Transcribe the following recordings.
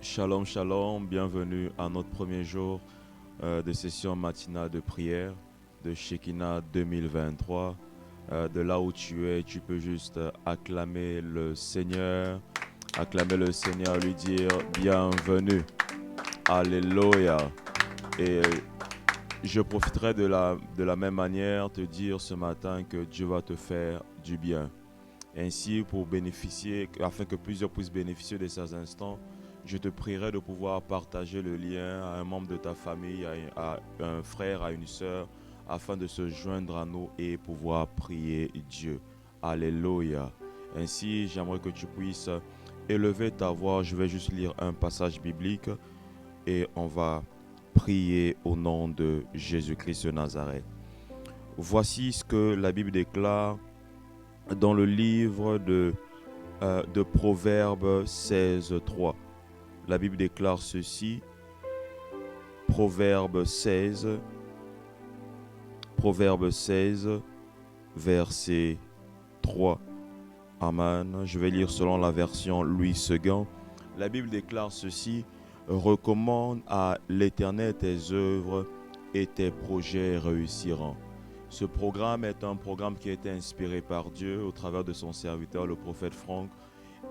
Shalom, shalom, bienvenue à notre premier jour de session matinale de prière de Shekinah 2023. De là où tu es, tu peux juste acclamer le Seigneur, lui dire bienvenue. Alléluia. Et je profiterai de la même manière te dire ce matin que Dieu va te faire du bien. Ainsi, pour bénéficier, afin que plusieurs puissent bénéficier de ces instants, je te prierai de pouvoir partager le lien à un membre de ta famille, à un frère, à une sœur, afin de se joindre à nous et pouvoir prier Dieu. Alléluia. Ainsi, j'aimerais que tu puisses élever ta voix. Je vais juste lire un passage biblique et on va prier au nom de Jésus-Christ de Nazareth. Voici ce que la Bible déclare dans le livre de Proverbes 16:3. La Bible déclare ceci, Proverbes 16, verset 3. Amen. Je vais lire selon la version Louis II. La Bible déclare ceci, recommande à l'Éternel tes œuvres et tes projets réussiront. Ce programme est un programme qui a été inspiré par Dieu au travers de son serviteur, le prophète Franck.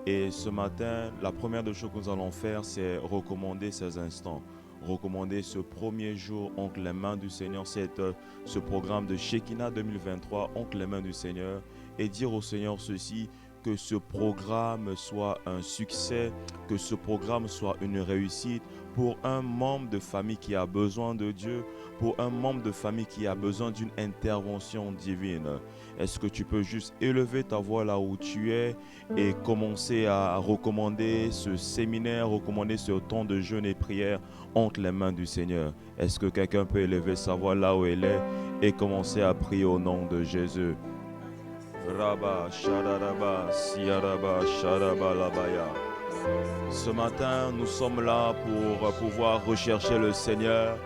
Et ce matin, la première des choses que nous allons faire, c'est recommander ces instants. Recommander ce premier jour entre les mains du Seigneur, ce programme de Shekinah 2023 entre les mains du Seigneur, et dire au Seigneur ceci, que ce programme soit un succès, que ce programme soit une réussite pour un membre de famille qui a besoin de Dieu, pour un membre de famille qui a besoin d'une intervention divine. Est-ce que tu peux juste élever ta voix là où tu es et commencer à recommander ce séminaire, recommander ce temps de jeûne et prière entre les mains du Seigneur? Est-ce que quelqu'un peut élever sa voix là où elle est et commencer à prier au nom de Jésus? Rabba, Shadaraba, Siaraba, Sharaba, Labaya. Ce matin, nous sommes là pour pouvoir rechercher le Seigneur.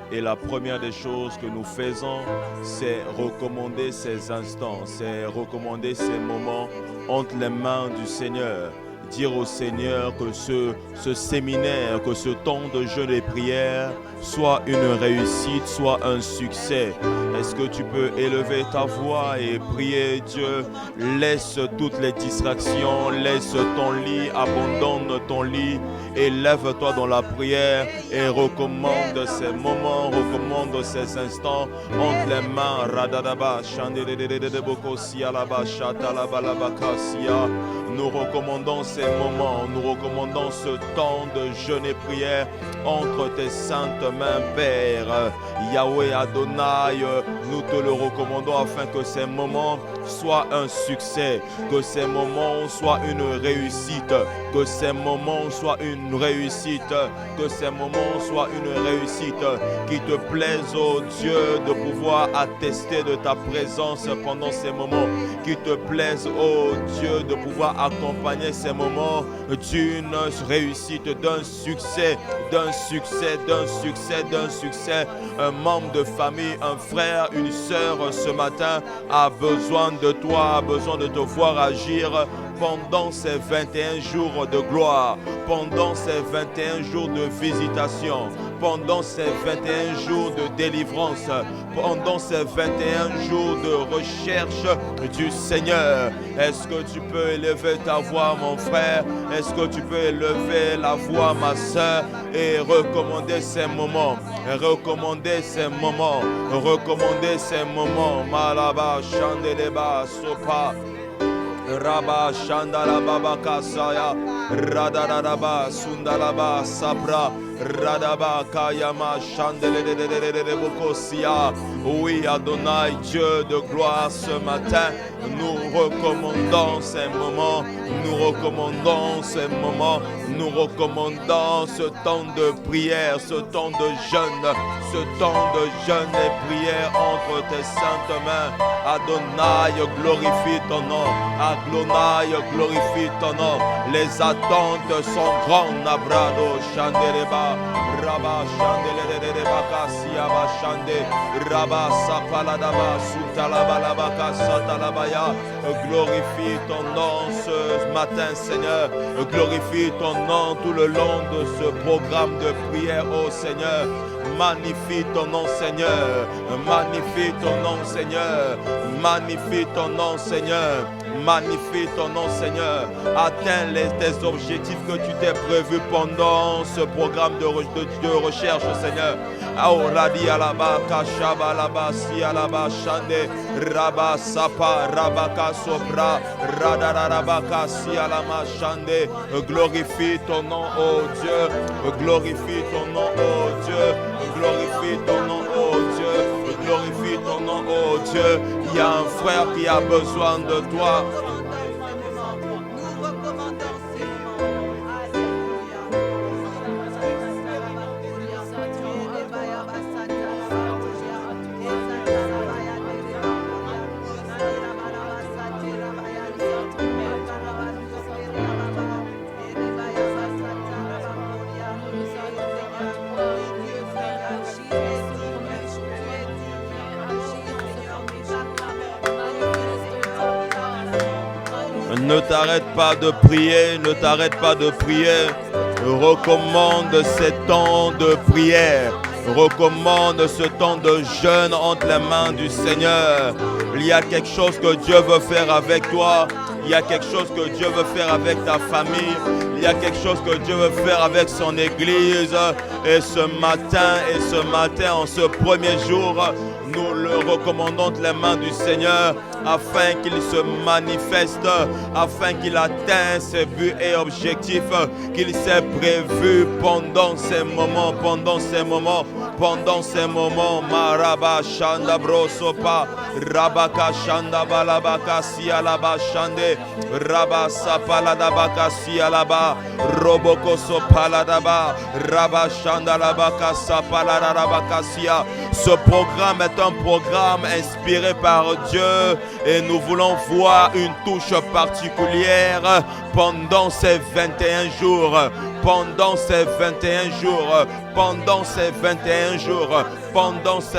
Et la première des choses que nous faisons, c'est recommander ces instants, c'est recommander ces moments entre les mains du Seigneur. Dire au Seigneur que ce séminaire, que ce temps de jeûne et prière soit une réussite, soit un succès. Est-ce que tu peux élever ta voix et prier Dieu? Laisse toutes les distractions, laisse ton lit, abandonne ton lit et lève-toi dans la prière et recommande ces moments, recommande ces instants entre les mains. Radadaba, Shandedededeboko, Sialaba, Shatalaba, Labakasia. Nous recommandons ces moments, nous recommandons ce temps de jeûne et prière entre tes saintes mains, Père. Yahweh Adonai, nous te le recommandons afin que ces moments soient un succès, que ces moments soient une réussite, que ces moments soient une réussite, que ces moments soient une réussite, qui te plaise, oh Dieu, de pouvoir attester de ta présence pendant ces moments, qui te plaise, oh Dieu, de pouvoir accompagner ces moments d'une réussite, d'un succès, d'un succès, d'un succès, d'un succès. Un membre de famille, un frère, une sœur ce matin a besoin de toi, a besoin de te voir agir pendant ces 21 jours de gloire, pendant ces 21 jours de visitation, pendant ces 21 jours de délivrance, pendant ces 21 jours de recherche du Seigneur. Est-ce que tu peux élever ta voix, mon frère? Est-ce que tu peux élever la voix, ma soeur, et recommander ces moments, recommander ces moments, recommander ces moments? Malaba, Chandeleba, Sopa. Rabba Shandalaba Kasaya Radaraba Sundalaba Sabra Radaba Kayama Chandele Bokosia. Oui, Adonai, Dieu de gloire, ce matin, nous recommandons ces moments, nous recommandons ces moments, nous recommandons ce temps de prière, ce temps de jeûne, ce temps de jeûne et prière entre tes saintes mains. Adonai, glorifie ton nom. Adonai, glorifie ton nom. Les attentes sont grandes. Nabrado, Chandereba, Rabba Shande de Bakasia Bashande, Rabba Sapaladaba, Sutalabalabaka Satalabaya. Glorifie ton nom ce matin, Seigneur. Glorifie ton nom tout le long de ce programme de prière, ô Seigneur. Magnifie ton nom, Seigneur. Magnifie ton nom, Seigneur. Magnifie ton nom, Seigneur. Magnifie ton nom, Seigneur. Atteins tes objectifs que tu t'es prévus pendant ce programme de recherche, Seigneur. Aoradi alaba kashaba alaba si alaba shande raba sapa rabaka sopra radarabaka si alama shande. Glorifie ton nom, ô Dieu. Glorifie ton nom, ô Dieu. Glorifie ton nom, ô Dieu. Glorifie ton nom, ô Dieu. Il y a un frère qui a besoin de toi. Ne t'arrête pas de prier, ne t'arrête pas de prier. Recommande ces temps de prière. Recommande ce temps de jeûne entre les mains du Seigneur. Il y a quelque chose que Dieu veut faire avec toi. Il y a quelque chose que Dieu veut faire avec ta famille. Il y a quelque chose que Dieu veut faire avec son Église. Et ce matin, en ce premier jour, nous le recommandons entre les mains du Seigneur afin qu'il se manifeste, afin qu'il atteigne ses buts et objectifs qu'il s'est prévu pendant ces moments. Maraba Shanda Brosopa, Rabaka Shanda Balabaka Sialaba Shande, Rabba Sapaladabaka Sialaba, Roboko Sopaladaba, Rabba Shanda Labaka Sapaladabaka Sia. Ce programme est un programme inspiré par Dieu et nous voulons voir une touche particulière pendant ces 21 jours. Pendant ces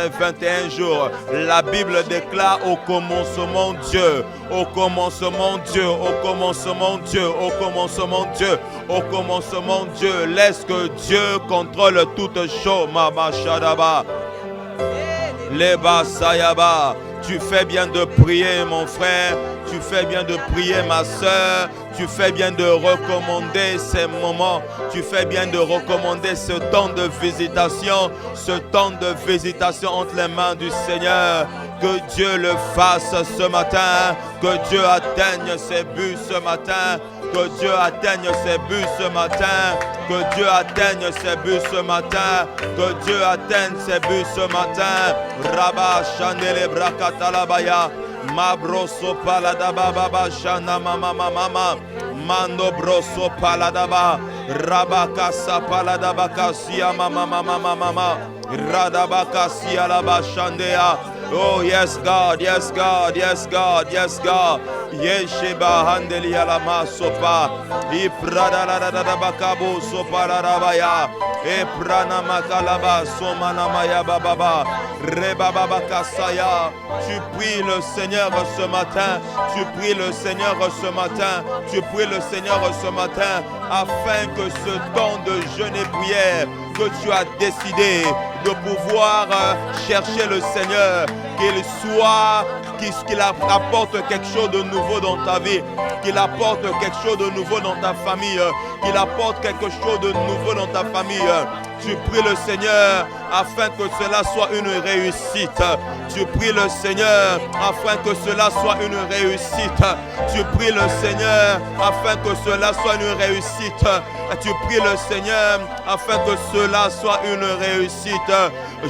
21 jours, la Bible déclare au commencement Dieu, au commencement Dieu, au commencement Dieu, au commencement Dieu, au commencement Dieu. Laisse que Dieu contrôle toutes choses. Mama Shadaba, Leba Sayaba. Tu fais bien de prier, mon frère. Tu fais bien de prier, ma soeur. Tu fais bien de recommander ces moments. Tu fais bien de recommander ce temps de visitation. Ce temps de visitation entre les mains du Seigneur. Que Dieu le fasse ce matin. Que Dieu atteigne ses buts ce matin. Que Dieu atteigne ses buts ce matin. Que Dieu atteigne ses buts ce matin. Que Dieu atteigne ses buts ce matin. Rabba Chandele Brakatalabaya. Mabroso Paladaba Baba Shana Mama Mama. Mando Broso Paladaba. Rabakasa Paladaba Kasia Mama Mama. Radabakasia Laba Shandea. Oh yes God, yes God, yes God, yes God. Yesheba handeli alama sopa. Iprada la da bakabo sopa la rabaya. Eprana makalaba somana maya bababa. Rebaba kasaya. Tu pries le Seigneur ce matin. Tu pries le Seigneur ce matin. Tu pries le Seigneur ce matin afin que ce temps de jeûne et prière que tu as décidé de pouvoir chercher le Seigneur, qu'il apporte quelque chose de nouveau dans ta vie, qu'il apporte quelque chose de nouveau dans ta famille, qu'il apporte quelque chose de nouveau dans ta famille. Tu pries le Seigneur afin que cela soit une réussite. Tu pries le Seigneur afin que cela soit une réussite. Tu pries le Seigneur afin que cela soit une réussite. Tu pries le Seigneur afin que cela soit une réussite.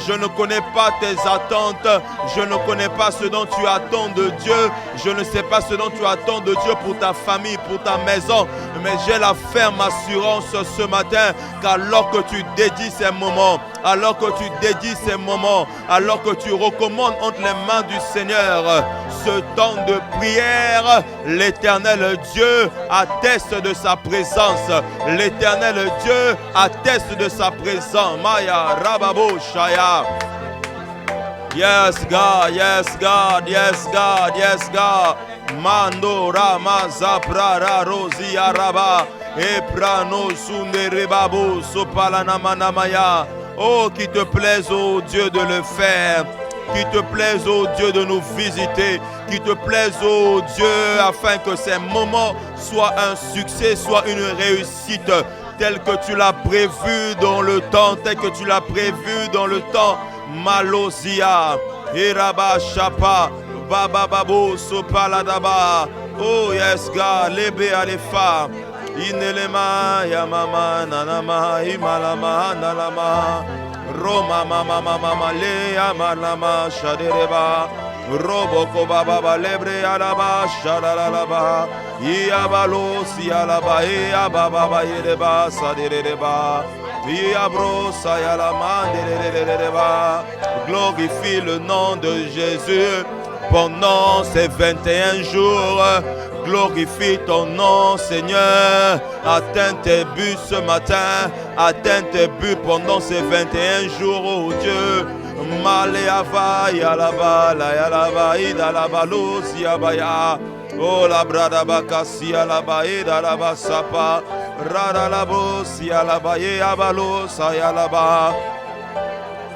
Je ne connais pas tes attentes. Je ne connais pas ce dont tu attends de Dieu. Je ne sais pas ce dont tu attends de Dieu pour ta famille, pour ta maison, mais j'ai la ferme assurance ce matin qu'alors que tu dédies ces moments, alors que tu dédies ces moments, alors que tu recommandes entre les mains du Seigneur ce temps de prière, l'Éternel Dieu atteste de sa présence. L'Éternel Dieu atteste de sa présence. Maya Rababo Shaya. Yes, God, yes, God, yes, God, yes, God. Mando Rama Zaprara Rosi Araba. Eprano Sunderebabo Sopalanamaya. Oh, qu'il te plaise, oh Dieu, de le faire. Qu'il te plaise, oh Dieu, de nous visiter. Qu'il te plaise, oh Dieu, afin que ces moments soient un succès, soient une réussite, tel que tu l'as prévu dans le temps, tel que tu l'as prévu dans le temps. Malosia, Iraba Shapa, Baba Babo, Sopaladaba. Oh yes, God, Lebe Alefa. Inelema Yamama Nanama Himalama Nalama Roma Mama Mama Le Amalama Shadereba Roboko Baba Lebre Alaba Shalalaba Iabalo Sialaba Iababa Yedeba Sadereba Iabro Sayalama Dereba. Glorifie le nom de Jésus pendant ces 21 jours. Glorifie ton nom, Seigneur. Atteins tes buts ce matin. Atteins tes buts pendant ces 21 jours, oh Dieu. Maleava, Yalaba, la Yalaba, Idalaba, Losiabaya. Oh la Bradabaka, Sialaba, Idalaba, Sapa. Radalabo, Sialaba, Yabalo, Sayalaba.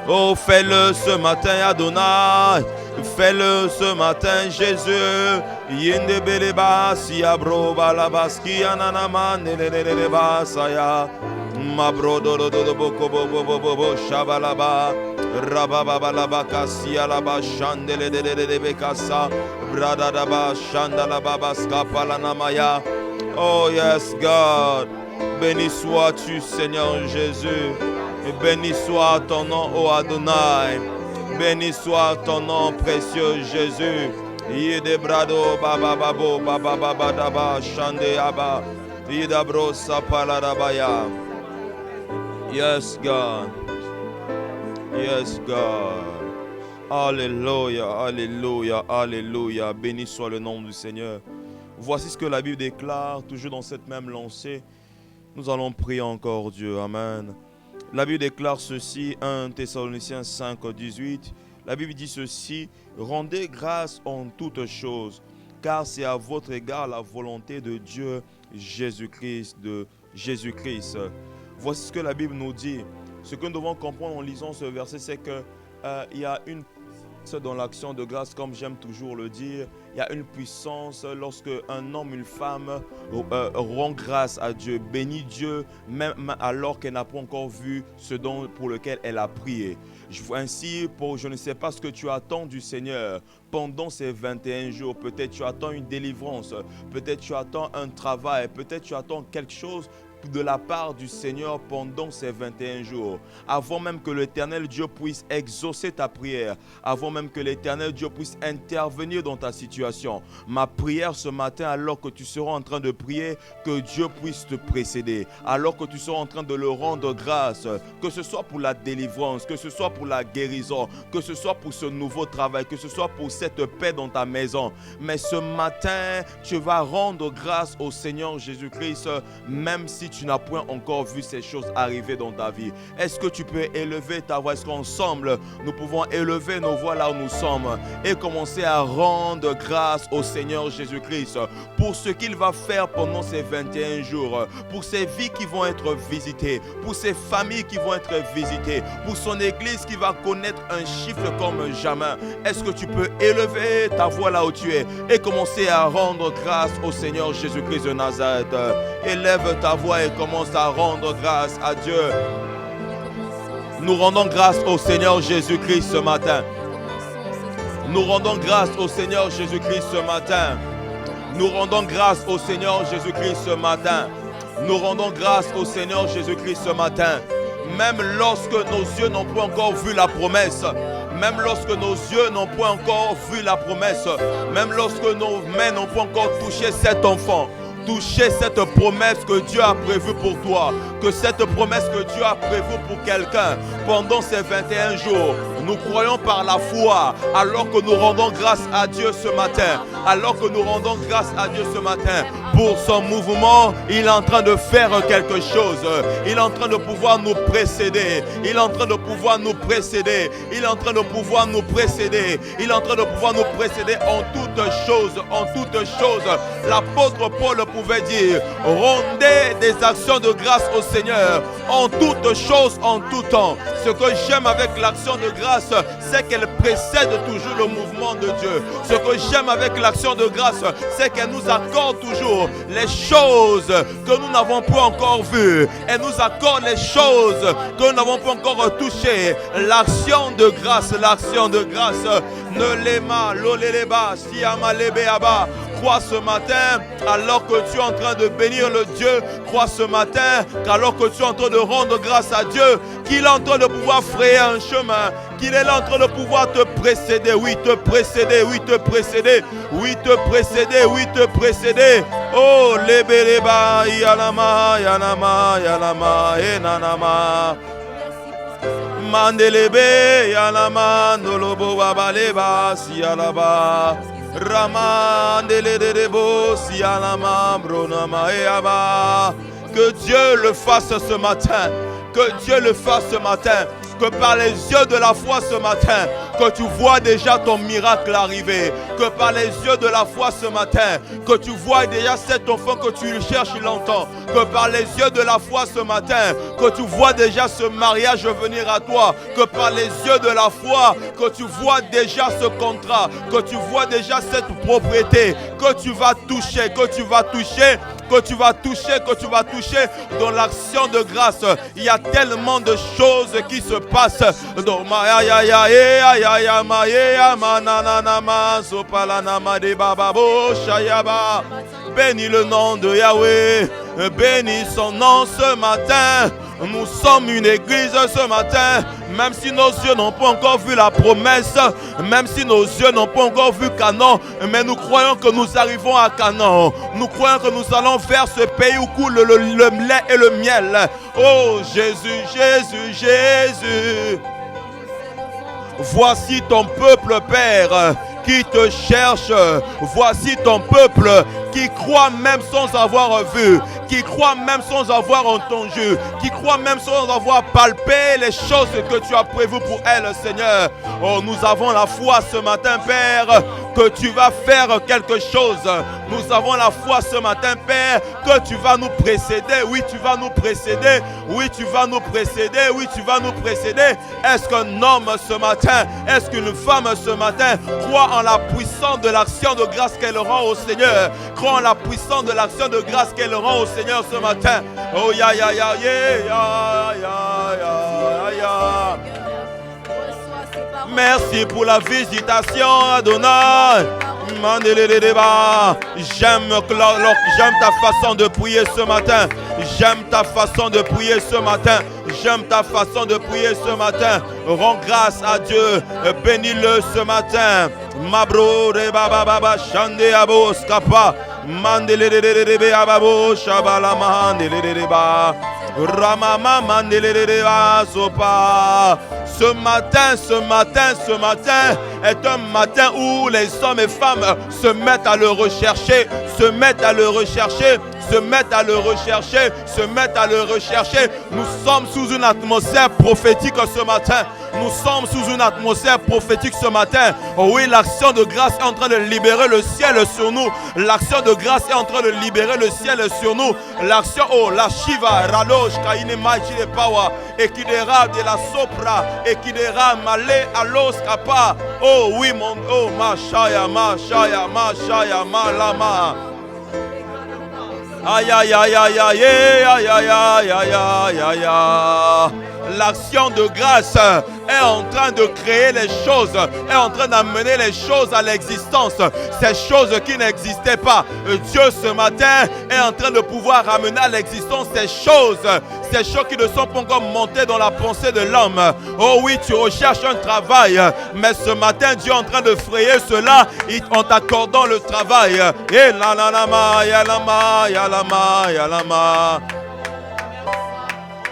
Oh, fais-le ce matin, Adonai. Fais-le ce matin, Jésus. Yende beleba siabro balabaski ananama neleleleba saya. Mabro do do do boko bobo bobo shabalaba. Rababalaba kasialaba shandele de bekasa. Bradadaba shandalaba baskapalanamaya. Oh yes, God. Béni sois-tu, Seigneur Jésus. Et béni soit ton nom, ô Adonai. Béni soit ton nom, précieux Jésus. Yedebrado baba babo baba baba daba shande aba. Yedabro sapalarabaya. Yes, God. Yes, God. Alléluia, alléluia, alléluia. Béni soit le nom du Seigneur. Voici ce que la Bible déclare, toujours dans cette même lancée. Nous allons prier encore Dieu. Amen. La Bible déclare ceci, 1 Thessaloniciens 5, 18. La Bible dit ceci, rendez grâce en toutes choses, car c'est à votre égard la volonté de Dieu, Jésus-Christ, Voici ce que la Bible nous dit. Ce que nous devons comprendre en lisant ce verset, c'est qu'il y a une dans l'action de grâce, comme j'aime toujours le dire. Il y a une puissance lorsque un homme, une femme rend grâce à Dieu, bénit Dieu, même alors qu'elle n'a pas encore vu ce don pour lequel elle a prié. Ainsi, je ne sais pas ce que tu attends du Seigneur pendant ces 21 jours. Peut-être tu attends une délivrance, peut-être tu attends un travail, peut-être tu attends quelque chose de la part du Seigneur pendant ces 21 jours. Avant même que l'Éternel Dieu puisse exaucer ta prière, avant même que l'Éternel Dieu puisse intervenir dans ta situation. Ma prière ce matin, alors que tu seras en train de prier, que Dieu puisse te précéder. Alors que tu seras en train de le rendre grâce, que ce soit pour la délivrance, que ce soit pour la guérison, que ce soit pour ce nouveau travail, que ce soit pour cette paix dans ta maison. Mais ce matin, tu vas rendre grâce au Seigneur Jésus-Christ, même si tu n'as point encore vu ces choses arriver dans ta vie. Est-ce que tu peux élever ta voix? Est-ce qu'ensemble, nous pouvons élever nos voix là où nous sommes et commencer à rendre grâce au Seigneur Jésus-Christ pour ce qu'il va faire pendant ces 21 jours, pour ces vies qui vont être visitées, pour ces familles qui vont être visitées, pour son église qui va connaître un chiffre comme jamais. Est-ce que tu peux élever ta voix là où tu es et commencer à rendre grâce au Seigneur Jésus-Christ de Nazareth? Élève ta voix et commence à rendre grâce à Dieu. Nous rendons grâce au Seigneur Jésus-Christ ce matin. Nous rendons grâce au Seigneur Jésus-Christ ce matin. Nous rendons grâce au Seigneur Jésus-Christ ce matin. Nous rendons grâce au Seigneur Jésus-Christ ce matin. Même lorsque nos yeux n'ont pas encore vu la promesse, même lorsque nos yeux n'ont pas encore vu la promesse, même lorsque nos mains n'ont pas encore touché cet enfant. Toucher cette promesse que Dieu a prévue pour toi, que cette promesse que Dieu a prévue pour quelqu'un pendant ces 21 jours. Nous croyons par la foi, alors que nous rendons grâce à Dieu ce matin, alors que nous rendons grâce à Dieu ce matin pour son mouvement. Il est en train de faire quelque chose, il est en train de pouvoir nous précéder, il est en train de pouvoir nous précéder, il est en train de pouvoir nous précéder, il est en train de pouvoir nous précéder en toutes choses, en toutes choses. L'apôtre Paul pouvait dire: rendez des actions de grâce au Seigneur en toutes choses, en tout temps. Ce que j'aime avec l'action de grâce, c'est qu'elle précède toujours le mouvement de Dieu. Ce que j'aime avec l'action de grâce, c'est qu'elle nous accorde toujours les choses que nous n'avons pas encore vues. Elle nous accorde les choses que nous n'avons pas encore touchées. L'action de grâce, l'action de grâce. Ne l'ema, l'oléleba, siama lebeaba. Crois ce matin, alors que tu es en train de bénir le Dieu, crois ce matin qu'alors que tu es en train de rendre grâce à Dieu, qu'il est en train de pouvoir frayer un chemin, qu'il est en train de pouvoir te précéder, oui, te précéder, oui, te précéder, oui, te précéder, oui, te précéder. Oh, lebeleba, yalama, yalama, yalama, enanama. Mandelebe, yalama, nolobo, babaleba, sialaba. Que Dieu le fasse ce matin. Que Dieu le fasse ce matin. Que par les yeux de la foi ce matin, que tu vois déjà ton miracle arriver. Que par les yeux de la foi ce matin, que tu vois déjà cet enfant que tu cherches longtemps. Que par les yeux de la foi ce matin, que tu vois déjà ce mariage venir à toi. Que par les yeux de la foi, que tu vois déjà ce contrat. Que tu vois déjà cette propriété. Que tu vas toucher, que tu vas toucher. Que tu vas toucher, que tu vas toucher dans l'action de grâce. Il y a tellement de choses qui se passent. Bénis le nom de Yahweh. Bénis son nom ce matin. Nous sommes une église ce matin. Même si nos yeux n'ont pas encore vu la promesse, même si nos yeux n'ont pas encore vu Canaan, mais nous croyons que nous arrivons à Canaan. Nous croyons que nous allons vers ce pays où coule le lait et le miel. Oh Jésus, Jésus, Jésus. Voici ton peuple, Père, qui te cherche. Voici ton peuple qui croit même sans avoir vu, qui croit même sans avoir entendu, qui croit même sans avoir palpé les choses que tu as prévues pour elle, Seigneur. Oh, nous avons la foi ce matin, Père, que tu vas faire quelque chose. Nous avons la foi ce matin, Père, que tu vas nous précéder. Oui, tu vas nous précéder. Oui, tu vas nous précéder. Oui, tu vas nous précéder. Est-ce qu'un homme ce matin, est-ce qu'une femme ce matin croit en la puissance de l'action de grâce qu'elle rend au Seigneur? Croit en la puissance de l'action de grâce qu'elle rend au Seigneur ce matin. Oh, ya, ya, ya, ya, ya, ya, ya. Merci pour la visitation, Adonai. J'aime ta façon de prier ce matin. J'aime ta façon de prier ce matin. J'aime ta façon de prier ce matin. Rends grâce à Dieu. Bénis-le ce matin. Mabro reba baba shande abo skapa. Mandelelelebe ababo shabala mandeleleba. Ramama mandeleleba sopa. Ce matin est un matin où les hommes et femmes se mettent à le rechercher, se mettent à le rechercher. Nous sommes sous une atmosphère prophétique ce matin. Nous sommes sous une atmosphère prophétique ce matin. Oh oui, l'action de grâce est en train de libérer le ciel sur nous. L'action de grâce est en train de libérer le ciel sur nous. L'action, oh, la Shiva, Ralosh, Kaine Maji de Pawa, Ekidera de la Sopra, Ekidera Malé, Alos Kapa. Oh oui, mon, oh, Mashaya, Malama. Aïe aïe aïe aïe aïe aïe aïe aïe aïe aïe aïe. L'action de grâce est en train de créer les choses, est en train d'amener les choses à l'existence. Ces choses qui n'existaient pas. Dieu ce matin est en train de pouvoir ramener à l'existence ces choses Ces choses qui ne sont pas encore montées dans la pensée de l'homme. Oh oui, tu recherches un travail, mais ce matin, Dieu est en train de frayer cela en t'accordant le travail. Et la la la ma, ya la ma, ya la ma, ya la ma.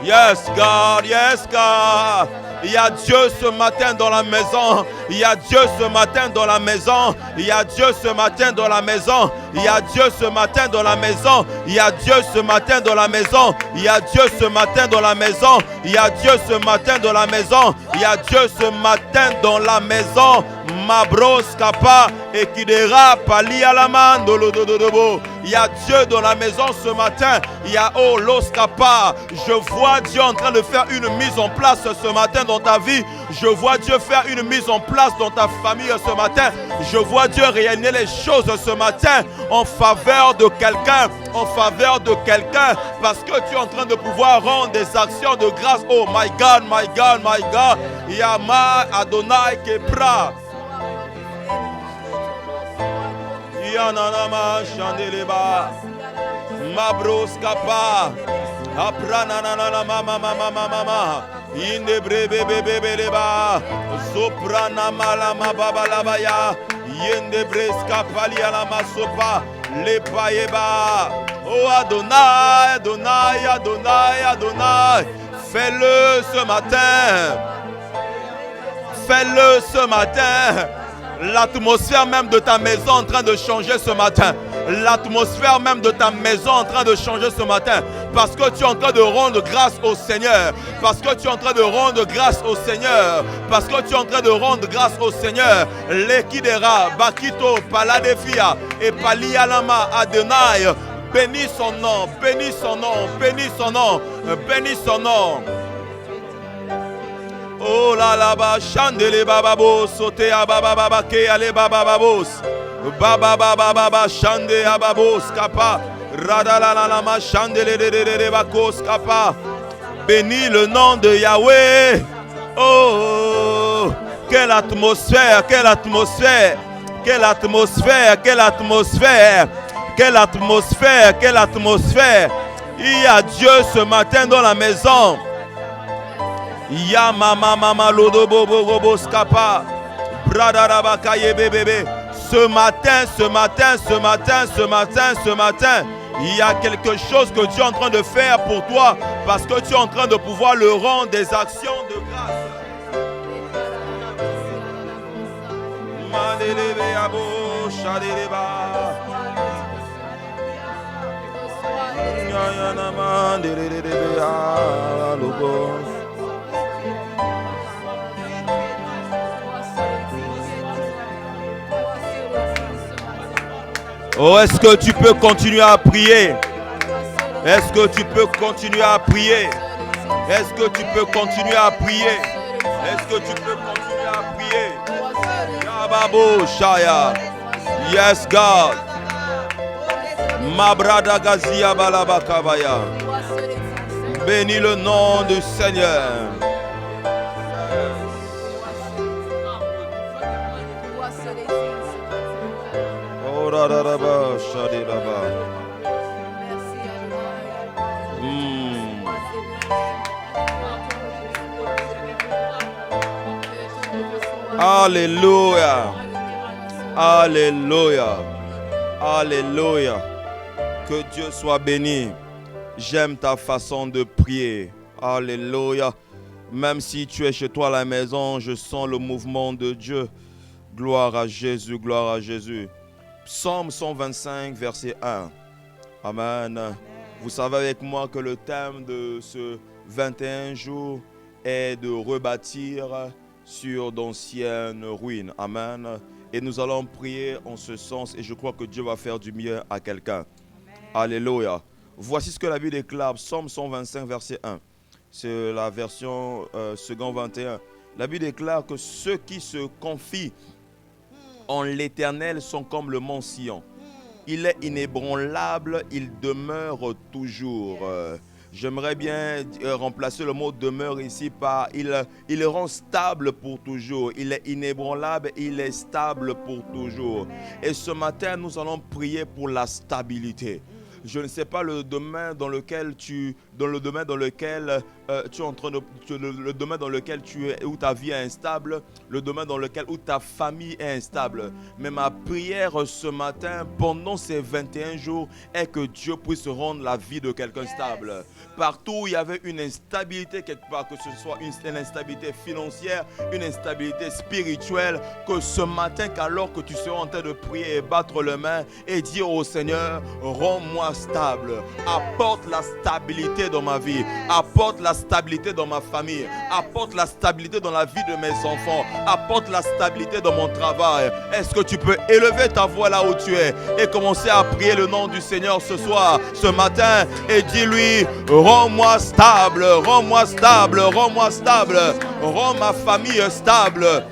Yes, God, yes, God. Il y a Dieu ce matin dans la maison. Il y a Dieu ce matin dans la maison. Il y a Dieu ce matin dans la maison. Il y a Dieu ce matin dans la maison. Il y a Dieu ce matin dans la maison. Il y a Dieu ce matin dans la maison. Il y a Dieu ce matin dans la maison. Il y a Dieu ce matin dans la maison. Mabros kapa et qui dérape ali à la main de l'odododobo. Il y a Dieu dans la maison ce matin. Il y a oh l'oscapa. Je vois Dieu en train de faire une mise en place ce matin dans ta vie. Je vois Dieu faire une mise en place dans ta famille ce matin. Je vois Dieu réaliser les choses ce matin en faveur de quelqu'un. En faveur de quelqu'un. Parce que tu es en train de pouvoir rendre des actions de grâce. Oh my God, my God, my God. Yama Adonai Kepra. Yananama Chandeleba Mabros Kapa Aprananana Mama Mama Mama Indebre Bebebeleba Soprana Malama Babalabaya Yendebre Skapali Alama Sopa Lepaeba. Oh Adonai, Adonai, Adonai, Adonai. Fais-le ce matin. Fais-le ce matin. L'atmosphère même de ta maison en train de changer ce matin. L'atmosphère même de ta maison en train de changer ce matin. Parce que tu es en train de rendre grâce au Seigneur. Parce que tu es en train de rendre grâce au Seigneur. Parce que tu es en train de rendre grâce au Seigneur. Lekidera, Bakito, Paladefia et Palialama Adonai. Bénis son nom, bénis son nom, bénis son nom, bénis son nom. Oh la la ba chandele bababo sote ababa baba ke ale bababos baba baba baba chande ababos kapa radala la la ma chandele de bakos kapa. Bénis le nom de Yahweh. Oh, quelle atmosphère, quelle atmosphère, quelle atmosphère, quelle atmosphère, quelle atmosphère, quelle atmosphère. Il y a Dieu ce matin dans la maison. Ya mama mama lodo bobo bobo skapa bradara kaye bébé. Ce matin, ce matin, ce matin, ce matin, ce matin, il y a quelque chose que Dieu est en train de faire pour toi parce que tu es en train de pouvoir le rendre des actions de grâce. Mandelebe abo shadeleba. Yana mandelebe alogo. Oh, est-ce que tu peux continuer à prier? Est-ce que tu peux continuer à prier? Est-ce que tu peux continuer à prier? Est-ce que tu peux continuer à prier? Yababo Shaya. Yes, God. Mabrada Gazia Balabakabaya. Bénis le nom du Seigneur. Alléluia. Alléluia. Alléluia. Que Dieu soit béni. J'aime ta façon de prier. Alléluia. Même si tu es chez toi à la maison, je sens le mouvement de Dieu. Gloire à Jésus, gloire à Jésus. Psaume 125, verset 1. Amen. Vous savez avec moi que le thème de ce 21 jours est de rebâtir sur d'anciennes ruines. Amen. Et nous allons prier en ce sens et je crois que Dieu va faire du bien à quelqu'un. Alléluia. Voici ce que la Bible déclare. Psaume 125, verset 1. C'est la version second 21. La Bible déclare que ceux qui se confient en l'Éternel sont comme le mont Sion. Il est inébranlable, il demeure toujours. J'aimerais bien remplacer le mot demeure ici par il rend stable pour toujours. Il est inébranlable, il est stable pour toujours. Et ce matin, nous allons prier pour la stabilité. Je ne sais pas le domaine dans lequel tu dans le domaine dans lequel tu es en train de, le domaine dans lequel tu es, où ta vie est instable, le domaine dans lequel où ta famille est instable. Mais ma prière ce matin, pendant ces 21 jours, est que Dieu puisse rendre la vie de quelqu'un stable. Partout où il y avait une instabilité quelque part, que ce soit une instabilité financière, une instabilité spirituelle, que ce matin, qu'alors que tu seras en train de prier et battre les mains et dire au Seigneur, rends-moi stable, apporte la stabilité dans ma vie, apporte la stabilité dans ma famille, apporte la stabilité dans la vie de mes enfants, apporte la stabilité dans mon travail. Est-ce que tu peux élever ta voix là où tu es et commencer à prier le nom du Seigneur ce soir, ce matin, et dis-lui, rends-moi stable, rends-moi stable, rends-moi stable, rends ma famille stable,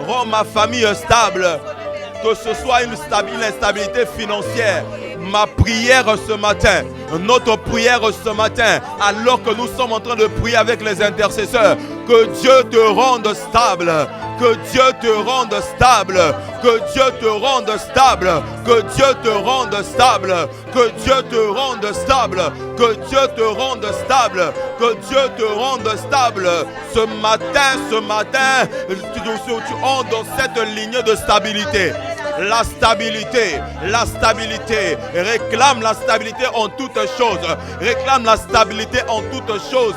rends ma famille stable, que ce soit une instabilité financière. Ma prière ce matin, notre prière ce matin, alors que nous sommes en train de prier avec les intercesseurs, que Dieu te rende stable, que Dieu te rende stable, que Dieu te rende stable, que Dieu te rende stable, que Dieu te rende stable, que Dieu te rende stable, que Dieu te rende stable. Ce matin, tu entres dans cette ligne de stabilité. La stabilité, réclame la stabilité en toutes choses, réclame la stabilité en toutes choses.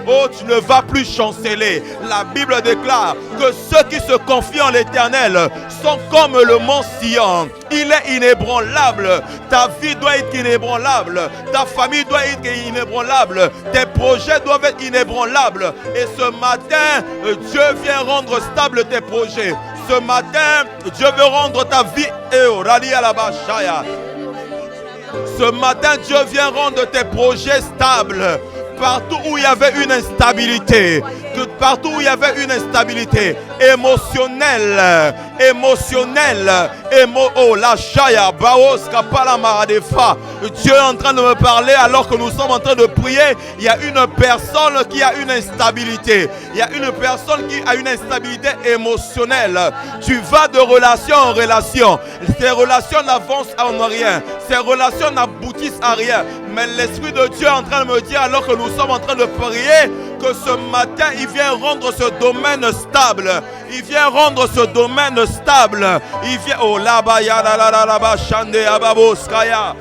Oh, tu ne vas plus chanceler. La Bible déclare que ceux qui se confient en l'Éternel sont comme le mont Sion. Il est inébranlable. Ta vie doit être inébranlable. Ta famille doit être inébranlable. Tes projets doivent être inébranlables. Et ce matin, Dieu vient rendre stable tes projets. Ce matin, Dieu veut rendre ta vie. Ce matin, Dieu vient rendre tes projets stables. Partout où il y avait une instabilité, partout où il y avait une instabilité émotionnelle, oh la chaya, baos kapala maradefa. Dieu est en train de me parler alors que nous sommes en train de prier. Il y a une personne qui a une instabilité. Il y a une personne qui a une instabilité émotionnelle. Tu vas de relation en relation. Ces relations n'avancent en rien. Ces relations n'aboutissent à rien. Mais l'Esprit de Dieu est en train de me dire alors que nous sommes en train de prier que ce matin, il vient rendre ce domaine stable. Il vient rendre ce domaine stable. Il vient... Oh, là-bas, là-bas, chande, ababoskaya.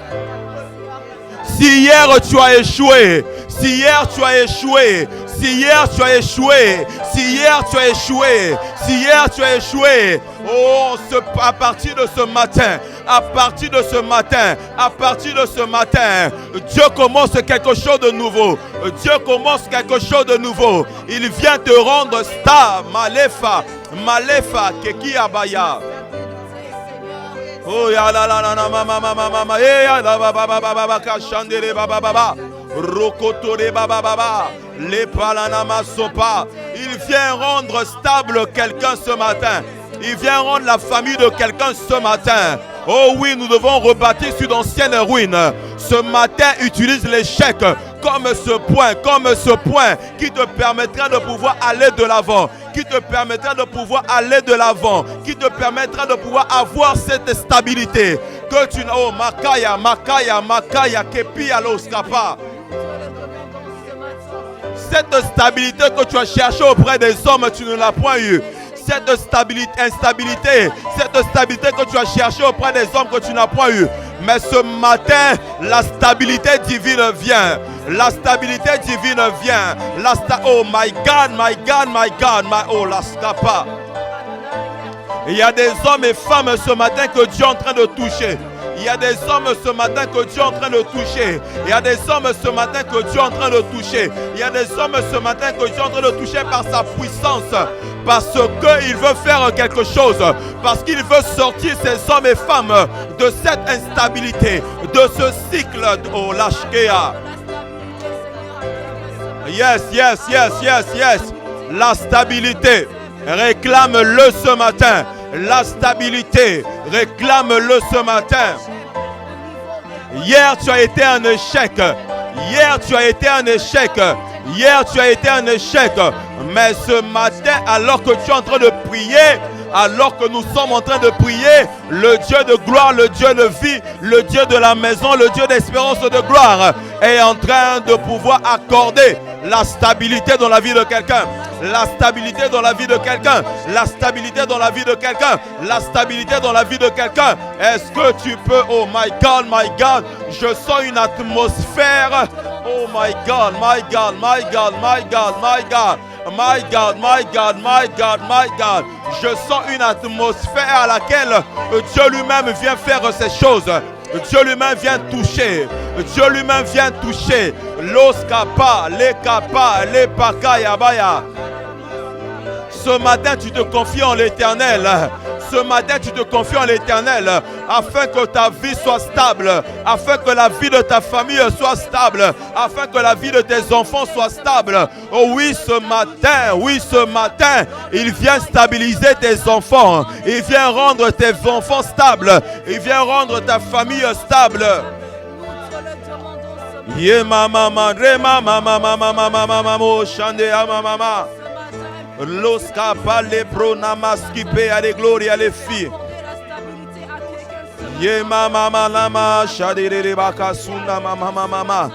Si hier tu as échoué, si hier tu as échoué, si hier tu as échoué, si hier tu as échoué, si hier tu as échoué, oh, à partir de ce matin, à partir de ce matin, à partir de ce matin, Dieu commence quelque chose de nouveau. Dieu commence quelque chose de nouveau. Il vient te rendre stable. Malefa, keki abaya. Oh ya la la la la mama ya la ba ba ba ba ba kashandere ba ba ba ba rokotore ba ba ba ba les palanama sopa. Il vient rendre stable quelqu'un ce matin. Il vient rendre la famille de quelqu'un ce matin. Oh oui, nous devons rebâtir sur d'anciennes ruines. Ce matin, utilise l'échec comme ce point qui te permettra de pouvoir aller de l'avant, qui te permettra de pouvoir aller de l'avant, qui te permettra de pouvoir avoir cette stabilité que tu n'as. Oh, makaya, kepi aloskapa. Cette stabilité que tu as cherchée auprès des hommes, tu ne l'as point eu. Cette instabilité que tu as cherchée auprès des hommes que tu n'as pas eu. Mais ce matin, la stabilité divine vient. La stabilité divine vient. Oh my God, oh la scapa. Il y a des hommes et femmes ce matin que Dieu est en train de toucher. Il y a des hommes ce matin que Dieu est en train de toucher. Il y a des hommes ce matin que Dieu est en train de toucher. Il y a des hommes ce matin que Dieu est en train de toucher par sa puissance. Parce qu'il veut faire quelque chose. Parce qu'il veut sortir ces hommes et femmes de cette instabilité, de ce cycle. Oh, l'ashkea. Yes. La stabilité, réclame-le ce matin. La stabilité, réclame-le ce matin. Hier, tu as été un échec. Mais ce matin, alors que tu es en train de prier, alors que nous sommes en train de prier, le Dieu de gloire, le Dieu de vie, le Dieu de la maison, le Dieu d'espérance de gloire, est en train de pouvoir accorder la stabilité dans la vie de quelqu'un. La stabilité dans la vie de quelqu'un. La stabilité dans la vie de quelqu'un. La stabilité dans la vie de quelqu'un. Est-ce que tu peux, oh my God, je sens une atmosphère. Oh my God, my God, my God, my God, my God. My God, my God, my God, my God. Je sens une atmosphère à laquelle Dieu lui-même vient faire ces choses. Dieu lui-même vient toucher. Dieu lui-même vient toucher. Los kapa, les kapa, les paka yabaya. Ce matin, tu te confies en l'Éternel. Ce matin, tu te confies en l'Éternel afin que ta vie soit stable, afin que la vie de ta famille soit stable, afin que la vie de tes enfants soit stable. Oh oui, ce matin, il vient stabiliser tes enfants. Il vient rendre tes enfants stables. Il vient rendre ta famille stable. Ye mama rema mama mama mama mama shande mama. Los capa le pronamaskipe à les gloria les filles. Ye mama mama shadere bakasuna mama mama.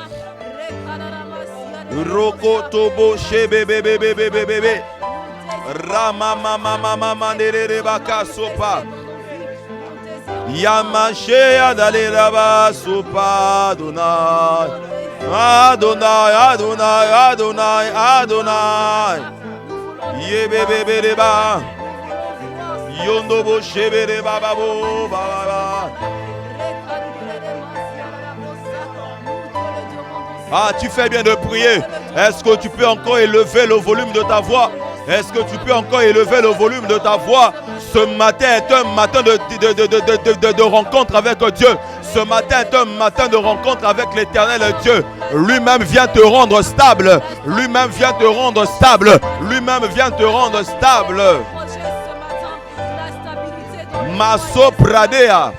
Roko tobo shebe bebe bebe bebe. Rama mama mama mandere bakasopa. Yamashe adale raba sopa Adonai. Adonai Adonai Adonai Adonai. Ye bebe bebe ba. Yondo bo shebere baba bo baba. Ah, tu fais bien de prier. Est-ce que tu peux encore élever le volume de ta voix? Est-ce que tu peux encore élever le volume de ta voix? Ce matin est un matin de rencontre avec Dieu. Ce matin est un matin de rencontre avec l'Éternel Dieu. Lui-même vient te rendre stable. Lui-même vient te rendre stable. Lui-même vient te rendre stable. Maso Pradea.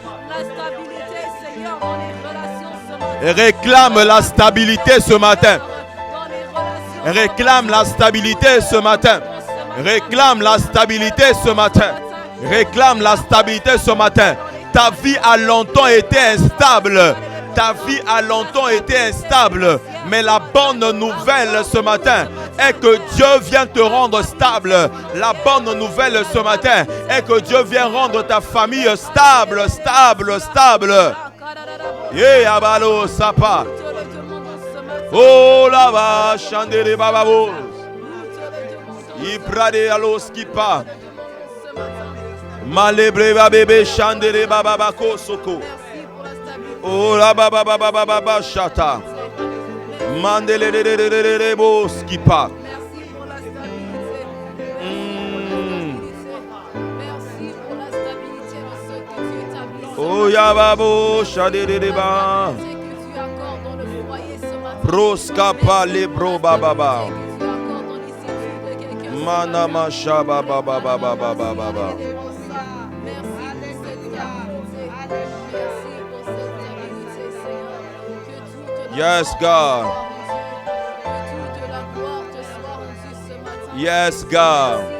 Réclame la stabilité ce matin. Réclame la stabilité ce matin. Réclame la stabilité ce matin. Réclame la stabilité ce matin. Ta vie a longtemps été instable. Ta vie a longtemps été instable. Mais la bonne nouvelle ce matin est que Dieu vient te rendre stable. La bonne nouvelle ce matin est que Dieu vient rendre ta famille stable, stable, stable. Abalo sapa. Oh là-bas, chandere bababo. Iprade alos kipa. Malebre babebe chandere bababako soko. Oh la baba baba baba chata. Mandele de bo skipa. Oh ya babo chadere de ba. Proskapa le bro baba. Manama shaba baba baba baba baba. Yes, God. Yes, God.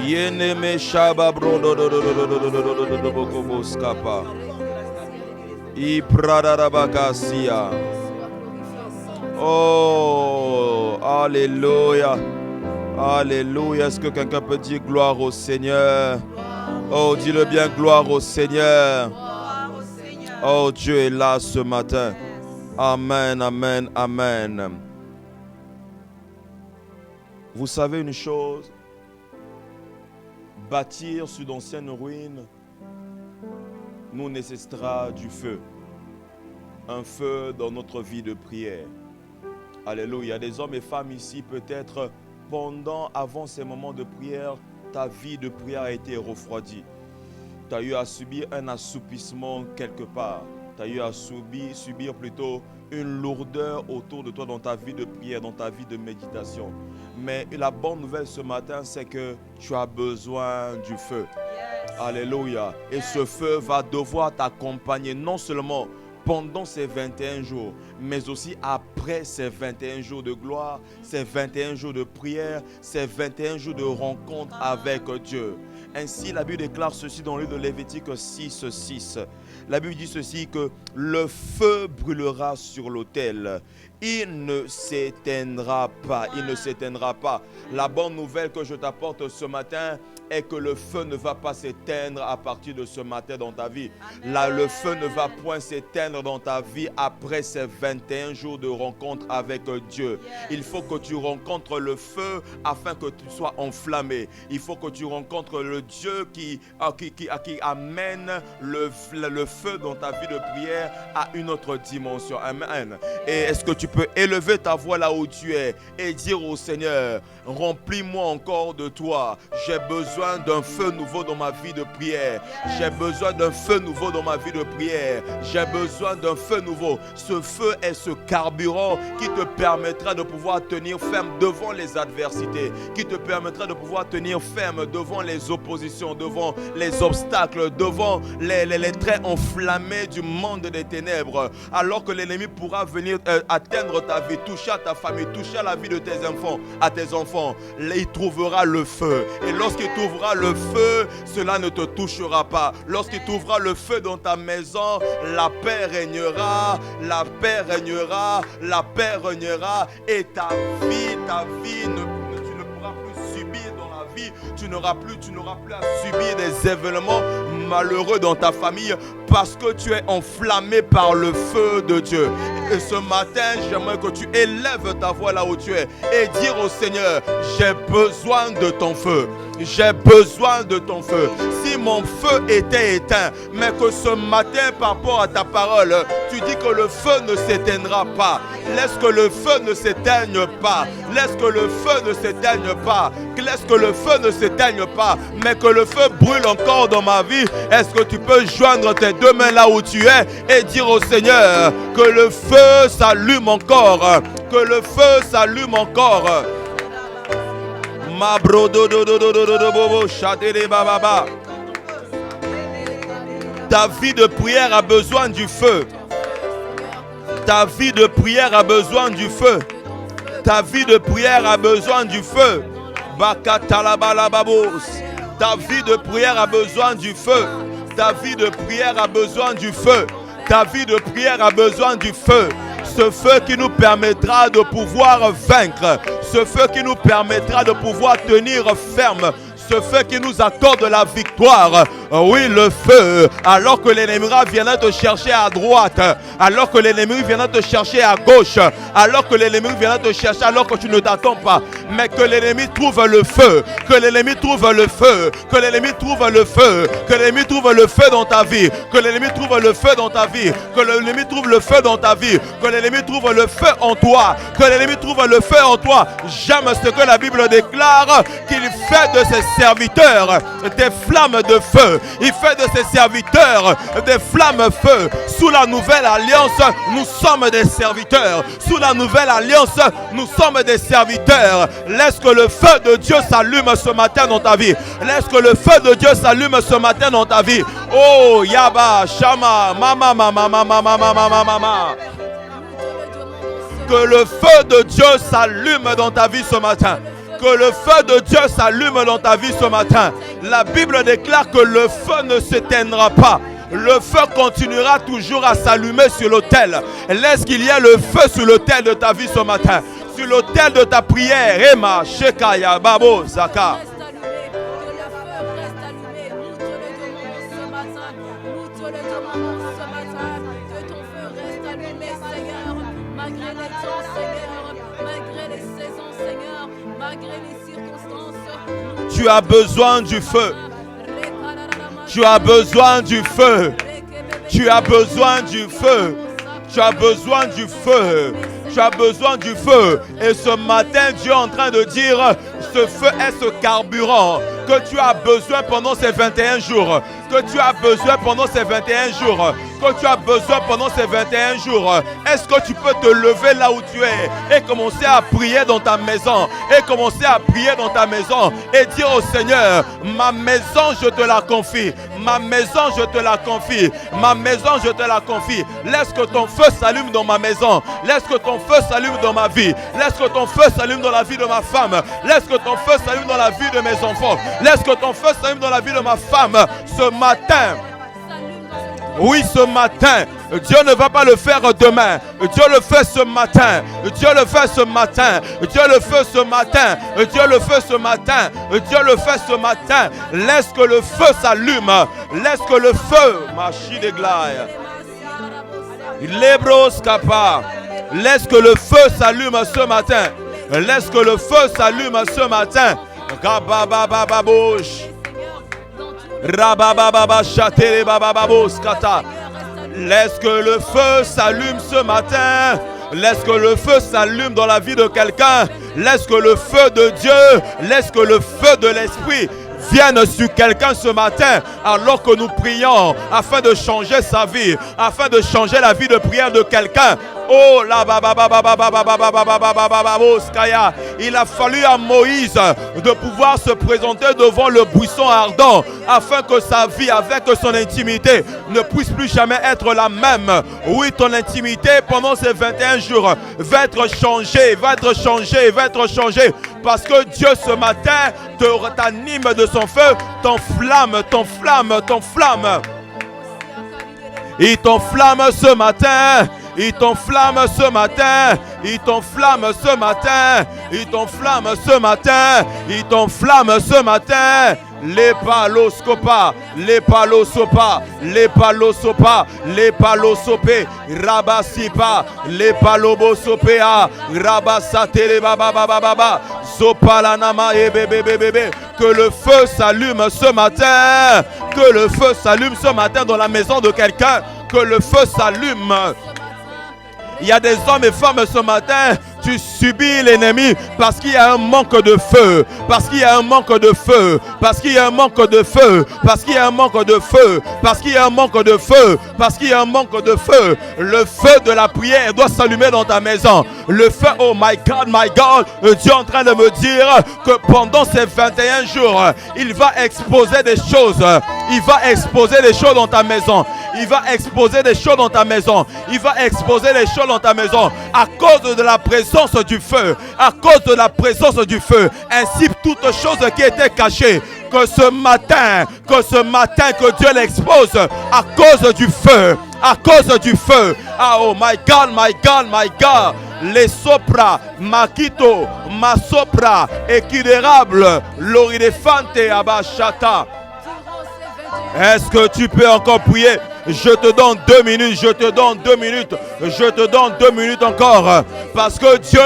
Yene me shaba bro do do do do do do do do do do do boko boskapa. I prada rabakasia. Oh, alléluia. Alléluia. Est-ce que quelqu'un peut dire gloire au Seigneur? Oh, dis-le bien, gloire au Seigneur. Oh, Dieu est là ce matin. Amen, amen, amen. Vous savez une chose? Bâtir sur d'anciennes ruines nous nécessitera du feu. Un feu dans notre vie de prière. Alléluia. Il y a des hommes et femmes ici, peut-être avant ces moments de prière, ta vie de prière a été refroidie. Tu as eu à subir un assoupissement quelque part. Tu as eu à subir plutôt une lourdeur autour de toi dans ta vie de prière, dans ta vie de méditation. Mais la bonne nouvelle ce matin, c'est que tu as besoin du feu. Yes. Alléluia. Et ce feu va devoir t'accompagner non seulement pendant ces 21 jours, mais aussi après ces 21 jours de gloire, ces 21 jours de prière, ces 21 jours de rencontre avec Dieu. Ainsi, la Bible déclare ceci dans le livre de Lévitique 6:6. La Bible dit ceci, que le feu brûlera sur l'autel. Il ne s'éteindra pas. Il ne s'éteindra pas. La bonne nouvelle que je t'apporte ce matin est que le feu ne va pas s'éteindre à partir de ce matin dans ta vie. Là, le feu ne va point s'éteindre dans ta vie après ces 21 jours de rencontre avec Dieu. Il faut que tu rencontres le feu afin que tu sois enflammé. Il faut que tu rencontres le Dieu qui amène le feu dans ta vie de prière à une autre dimension. Amen. Et est-ce que tu peux élever ta voix là où tu es et dire au Seigneur, remplis-moi encore de toi. J'ai besoin d'un feu nouveau dans ma vie de prière. J'ai besoin d'un feu nouveau dans ma vie de prière. J'ai besoin d'un feu nouveau. Ce feu est ce carburant qui te permettra de pouvoir tenir ferme devant les adversités, qui te permettra de pouvoir tenir ferme devant les oppositions, devant les obstacles, devant les traits enflammés du monde des ténèbres. Alors que l'ennemi pourra venir atteindre ta vie, toucher à ta famille, toucher à la vie de tes enfants, il trouvera le feu. Et lorsqu'il trouvera le feu, cela ne te touchera pas. Lorsqu'il trouvera le feu dans ta maison, la paix régnera, la paix régnera, la paix régnera. Et ta vie tu ne pourras plus subir dans la vie. Tu n'auras plus à subir des événements malheureux dans ta famille parce que tu es enflammé par le feu de Dieu. Et ce matin, j'aimerais que tu élèves ta voix là où tu es et dire au Seigneur, j'ai besoin de ton feu. J'ai besoin de ton feu. Si mon feu était éteint, mais que ce matin, par rapport à ta parole, tu dis que le feu ne s'éteindra pas. Laisse que le feu ne s'éteigne pas. Laisse que le feu ne s'éteigne pas. Laisse que le feu ne s'éteigne pas. Mais que le feu brûle encore dans ma vie. Est-ce que tu peux joindre tes deux mains là où tu es et dire au Seigneur que le feu s'allume encore. Que le feu s'allume encore. Ta vie de prière a besoin du feu. Ta vie de prière a besoin du feu. Ta vie de prière a besoin du feu. Ta vie de prière a besoin du feu. Ta vie de prière a besoin du feu. Ta vie de prière a besoin du feu. Ce feu qui nous permettra de pouvoir vaincre. Ce feu qui nous permettra de pouvoir tenir ferme. Ce feu qui nous accorde la victoire. Oui, le feu. Alors que l'ennemi viendra te chercher à droite. Alors que l'ennemi viendra te chercher à gauche. Alors que l'ennemi viendra te chercher alors que tu ne t'attends pas. Mais que l'ennemi trouve le feu. Que l'ennemi trouve le feu. Que l'ennemi trouve le feu. Que l'ennemi trouve le feu dans ta vie. Que l'ennemi trouve le feu dans ta vie. Que l'ennemi trouve le feu dans ta vie. Que l'ennemi trouve le feu en toi. Que l'ennemi trouve le feu en toi. J'aime ce que la Bible déclare, qu'il fait de ses serviteurs des flammes de feu. Il fait de ses serviteurs des flammes feu. Sous la nouvelle alliance, nous sommes des serviteurs. Sous la nouvelle alliance, nous sommes des serviteurs. Laisse que le feu de Dieu s'allume ce matin dans ta vie. Laisse que le feu de Dieu s'allume ce matin dans ta vie. Oh, Yaba, Shama, Mama, Mama, Mama, Mama, Mama, Mama. Que le feu de Dieu s'allume dans ta vie ce matin. Que le feu de Dieu s'allume dans ta vie ce matin. La Bible déclare que le feu ne s'éteindra pas. Le feu continuera toujours à s'allumer sur l'autel. Laisse qu'il y ait le feu sur l'autel de ta vie ce matin. Sur l'autel de ta prière. Ema, Shekaya, Babo, Zaka. Tu as besoin du feu. Tu as besoin du feu. Tu as besoin du feu. Tu as besoin du feu. Tu as besoin du feu. Et ce matin, Dieu est en train de dire, ce feu est ce carburant que tu as besoin pendant ces 21 jours. que tu as besoin pendant ces 21 jours. Que tu as besoin pendant ces 21 jours. Est-ce que tu peux te lever là où tu es et commencer à prier dans ta maison? Et commencer à prier dans ta maison et dire au Seigneur, ma maison je te la confie. Ma maison je te la confie. Ma maison je te la confie. Laisse que ton feu s'allume dans ma maison. Laisse que ton feu s'allume dans ma vie. Laisse que ton feu s'allume dans la vie de ma femme. Laisse que ton feu s'allume dans la vie de mes enfants. Laisse que ton feu s'allume dans la vie de ma femme. Ce matin, oui, ce matin, Dieu ne va pas le faire demain. Dieu le fait ce matin. Dieu le fait ce matin. Dieu le fait ce matin. Dieu le fait ce matin. Dieu le fait ce matin. Laisse que le feu s'allume. Laisse que le feu, Machi de glaï. Lebros Kappa. Laisse que le feu s'allume ce matin. Laisse que le feu s'allume ce matin. Rabababababouche. Rabababa chatere babababos kata. Laisse que le feu s'allume ce matin. Laisse que le feu s'allume dans la vie de quelqu'un. Laisse que le feu de Dieu, laisse que le feu de l'Esprit vienne sur quelqu'un ce matin alors que nous prions afin de changer sa vie, afin de changer la vie de prière de quelqu'un. Oh là, il a fallu à Moïse de pouvoir se présenter devant le buisson ardent afin que sa vie avec son intimité ne puisse plus jamais être la même. Oui, ton intimité pendant ces 21 jours va être changée, va être changée, va être changée parce que Dieu ce matin t'anime de son feu, t'enflamme, t'enflamme, t'enflamme. Il t'enflamme ce matin. Il t'enflamme ce matin, il t'enflamme ce matin, il t'enflamme ce matin, il t'enflamme ce matin. Les paloscopa, les palosopa, les palosopa, les palosopé, rabasipa, les palobosopéa, rabasate baba baba baba, sopalanama et bébé bébé. Que le feu s'allume ce matin, que le feu s'allume ce matin dans la maison de quelqu'un, que le feu s'allume. Il y a des hommes et femmes ce matin, tu subis l'ennemi parce qu'il y a un manque de feu, parce qu'il y a un manque de feu, parce qu'il y a un manque de feu, parce qu'il y a un manque de feu, parce qu'il y a un manque de feu, parce qu'il y a un manque de feu. Le feu de la prière doit s'allumer dans ta maison. Le feu, oh my God, Dieu est en train de me dire que pendant ces 21 jours, il va exposer des choses. Il va exposer des choses dans ta maison. Il va exposer des choses dans ta maison. Il va exposer des choses dans ta maison à cause de la présence du feu. À cause de la présence du feu. Ainsi toutes choses qui étaient cachées. Que ce matin, que Dieu l'expose à cause du feu. À cause du feu. Ah, oh my God, my God, my God. Les sopra, makito, ma sopra, équidérable, l'oridefante abachata. Est-ce que tu peux encore prier? Je te donne 2 minutes, je te donne 2 minutes, je te donne 2 minutes encore. Parce que Dieu,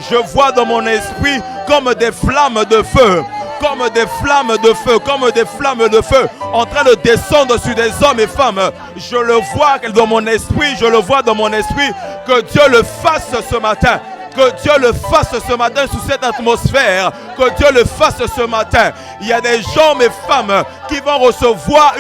je vois dans mon esprit comme des flammes de feu. Comme des flammes de feu, comme des flammes de feu en train de descendre sur des hommes et femmes. Je le vois dans mon esprit, je le vois dans mon esprit. Que Dieu le fasse ce matin. Que Dieu le fasse ce matin sous cette atmosphère. Que Dieu le fasse ce matin. Il y a des hommes et femmes qui vont recevoir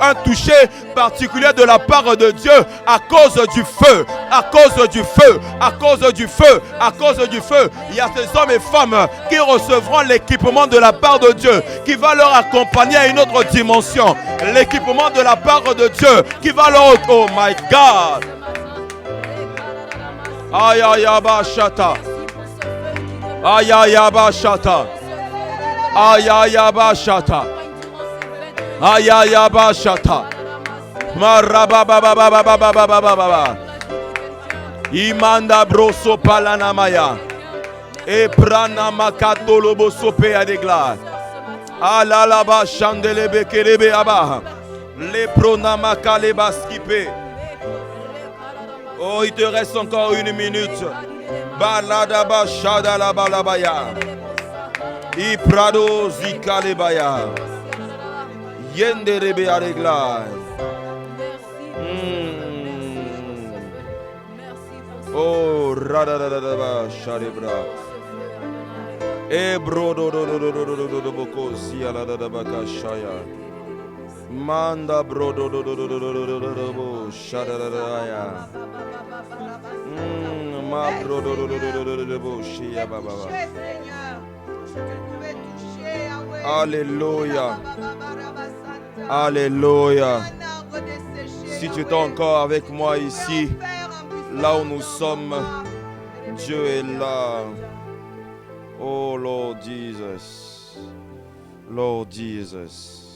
un toucher particulier de la part de Dieu à cause du feu. À cause du feu. À cause du feu. À cause du feu. Il y a ces hommes et femmes qui recevront l'équipement de la part de Dieu qui va leur accompagner à une autre dimension. L'équipement de la part de Dieu qui va leur... Oh my God! Aïe aïe aïe chata. Aïe aïe aïe chata. Aïe aïe aïe chata. Aïe aïe aïe chata. Maraba baba baba baba baba baba. Imanda broso palana maya. E prana makato lobo sope adegla. Alala ba chandele bekerebe aba. Le prona makale baskipe. Oh, il te reste encore 1 minute. Baladaba shadala balabaya. Iprado zikalebaya. Yenderebe aregla. Oh, radadadaba sharebra. Ebro do do do do do do do do do boko si aladadaba kashaya. Manda brodo do do do do do do do do do bo shadadaya. Ma brodo do do do do do do do bo shia baba. Alléluia. Alléluia. Si tu es encore avec moi ici, là où nous sommes, Dieu est là. Oh Lord Jesus. Lord Jesus.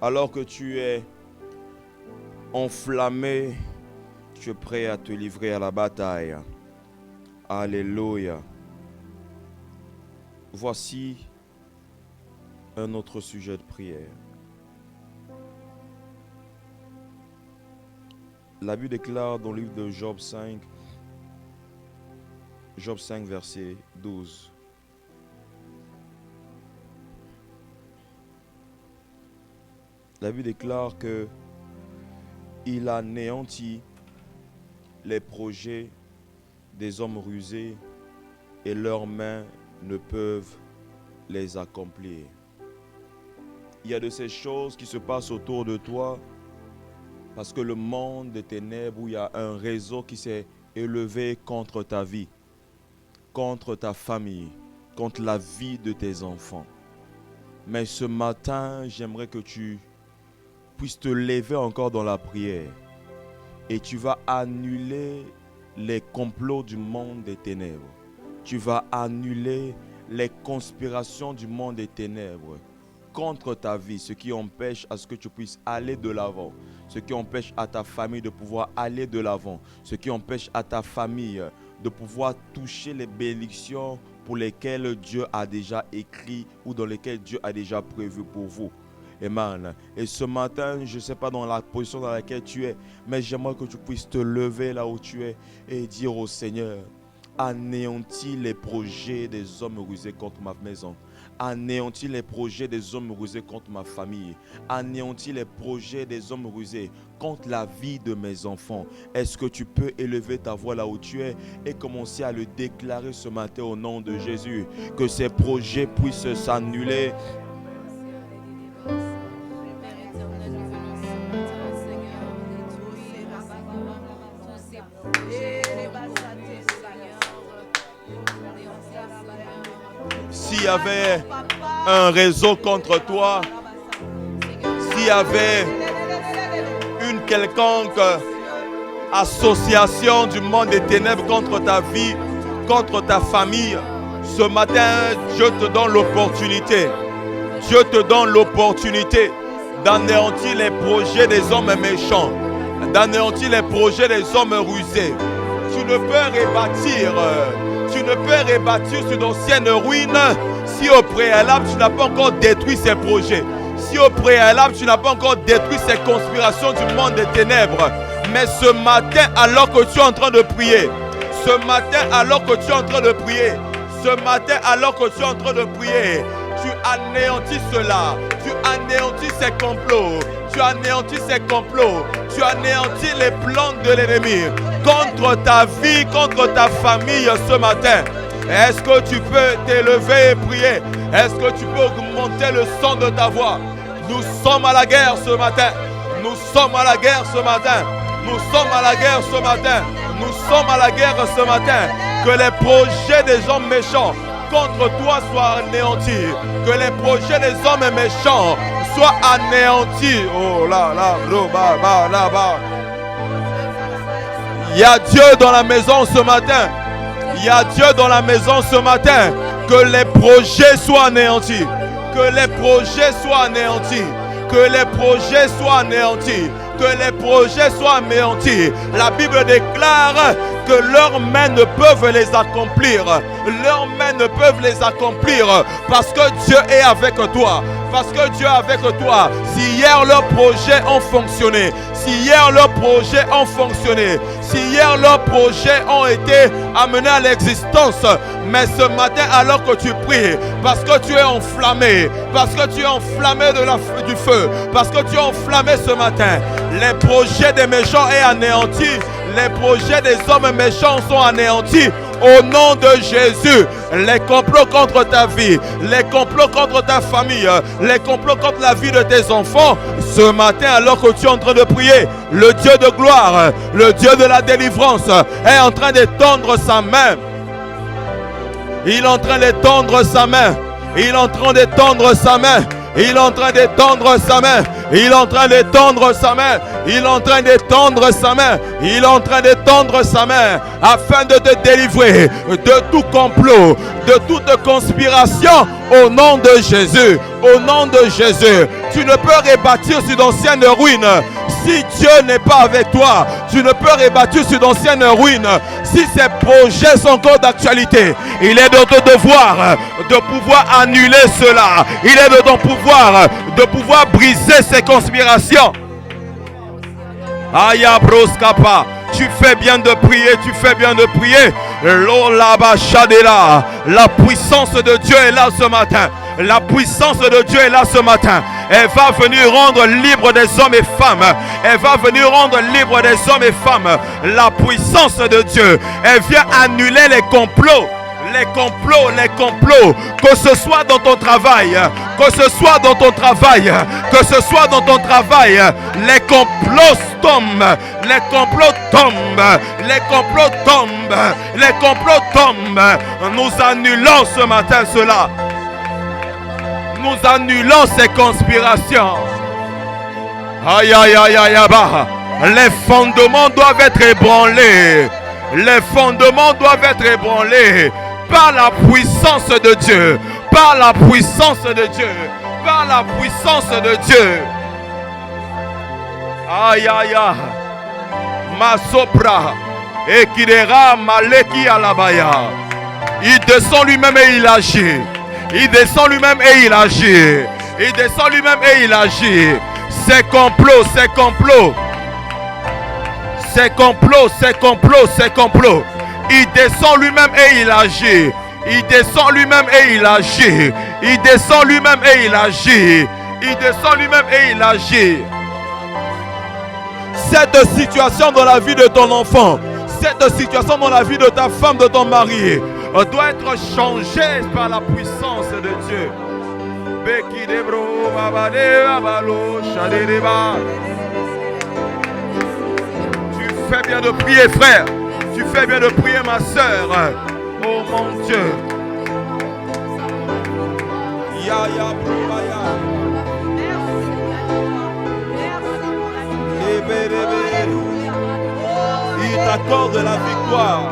Alors que tu es enflammé, tu es prêt à te livrer à la bataille. Alléluia. Voici un autre sujet de prière. La Bible déclare dans le livre de Job 5, verset 12. La Bible déclare que il anéantit les projets des hommes rusés et leurs mains ne peuvent les accomplir. Il y a de ces choses qui se passent autour de toi parce que le monde des ténèbres, où il y a un réseau qui s'est élevé contre ta vie, contre ta famille, contre la vie de tes enfants. Mais ce matin, j'aimerais que tu puisses te lever encore dans la prière et tu vas annuler les complots du monde des ténèbres. Tu vas annuler les conspirations du monde des ténèbres contre ta vie, ce qui empêche à ce que tu puisses aller de l'avant, ce qui empêche à ta famille de pouvoir aller de l'avant, ce qui empêche à ta famille de pouvoir toucher les bénédictions pour lesquelles Dieu a déjà écrit ou dans lesquelles Dieu a déjà prévu pour vous. Amen. Et ce matin, je ne sais pas dans la position dans laquelle tu es, mais j'aimerais que tu puisses te lever là où tu es et dire au Seigneur, anéantis les projets des hommes rusés contre ma maison. Anéantis les projets des hommes rusés contre ma famille. Anéantis les projets des hommes rusés contre la vie de mes enfants. Est-ce que tu peux élever ta voix là où tu es et commencer à le déclarer ce matin au nom de Jésus, que ces projets puissent s'annuler. S'il y avait un réseau contre toi, s'il y avait une quelconque association du monde des ténèbres contre ta vie, contre ta famille, ce matin, Dieu te donne l'opportunité. Dieu te donne l'opportunité d'anéantir les projets des hommes méchants, d'anéantir les projets des hommes rusés. Tu ne peux rebâtir sur d'anciennes ruines si au préalable tu n'as pas encore détruit ces projets, si au préalable tu n'as pas encore détruit ces conspirations du monde des ténèbres. Mais ce matin, alors que tu es en train de prier, ce matin, alors que tu es en train de prier, tu anéantis cela, tu anéantis ces complots, tu anéantis les plans de l'ennemi contre ta vie, contre ta famille ce matin. Est-ce que tu peux t'élever et prier? Est-ce que tu peux augmenter le son de ta voix? Nous sommes à la guerre ce matin. Nous sommes à la guerre ce matin. Nous sommes à la guerre ce matin. Nous sommes à la guerre ce matin. Que les projets des hommes méchants contre toi soient anéantis. Que les projets des hommes méchants soient anéantis. Oh là là, là-bas. Il y a Dieu dans la maison ce matin. Il y a Dieu dans la maison ce matin. Que les projets soient anéantis. Que les projets soient anéantis. Que les projets soient anéantis. Que les projets soient anéantis. La Bible déclare que leurs mains ne peuvent les accomplir. Leurs mains ne peuvent les accomplir parce que Dieu est avec toi. Parce que Dieu est avec toi. Si hier leurs projets ont fonctionné, si hier leurs projets ont fonctionné, si hier leurs projets ont été amenés à l'existence, mais ce matin alors que tu pries, parce que tu es enflammé, parce que tu es enflammé du feu, parce que tu es enflammé ce matin, les projets des méchants sont anéantis, les projets des hommes méchants sont anéantis Au nom de Jésus, les complots contre ta vie, les complots contre ta famille, les complots contre la vie de tes enfants, ce matin, alors que tu es en train de prier, le Dieu de gloire, le Dieu de la délivrance, est en train d'étendre sa main. Il est en train d'étendre sa main. Il est en train d'étendre sa main. Il est en train d'étendre sa main. Il est en train d'étendre sa main. Il est en train d'étendre sa main. Il est en train d'étendre sa main afin de te délivrer de tout complot, de toute conspiration au nom de Jésus. Au nom de Jésus. Tu ne peux rebâtir sur d'anciennes ruines. Si Dieu n'est pas avec toi, tu ne peux rebâtir sur d'anciennes ruines. Si ces projets sont encore d'actualité, il est de ton devoir de pouvoir annuler cela. Il est de ton pouvoir de pouvoir briser ces conspirations. Aya broskapa. Tu fais bien de prier, tu fais bien de prier. La puissance de Dieu est là ce matin. La puissance de Dieu est là ce matin. Elle va venir rendre libre des hommes et femmes. Elle va venir rendre libre des hommes et femmes. La puissance de Dieu, elle vient annuler les complots. Les complots, que ce soit dans ton travail, que ce soit dans ton travail, que ce soit dans ton travail, les complots tombent, les complots tombent, les complots tombent, les complots tombent. Nous annulons ce matin cela. Nous annulons ces conspirations. Aïe, aïe, aïe, aïe, bah. Les fondements doivent être ébranlés. Les fondements doivent être ébranlés par la puissance de Dieu. Par la puissance de Dieu. Par la puissance de Dieu. Aïe, aïe, aïe. Masopra. Ekidera maleki alabaya. Il descend lui-même et il agit. Il descend lui-même et il agit. Il descend lui-même et il agit. Ces complots, ces complots. Ces complots, ces complots, ces complots. Il descend lui-même et il agit. Il descend lui-même et il agit. Il descend lui-même et il agit. Il descend lui-même et il agit. Cette situation dans la vie de ton enfant, cette situation dans la vie de ta femme, de ton mari, doit être changée par la puissance de Dieu. Tu fais bien de prier, frère. Tu fais bien de prier, ma soeur. Oh mon Dieu. Ya ya brubaya. Il t'accorde la victoire.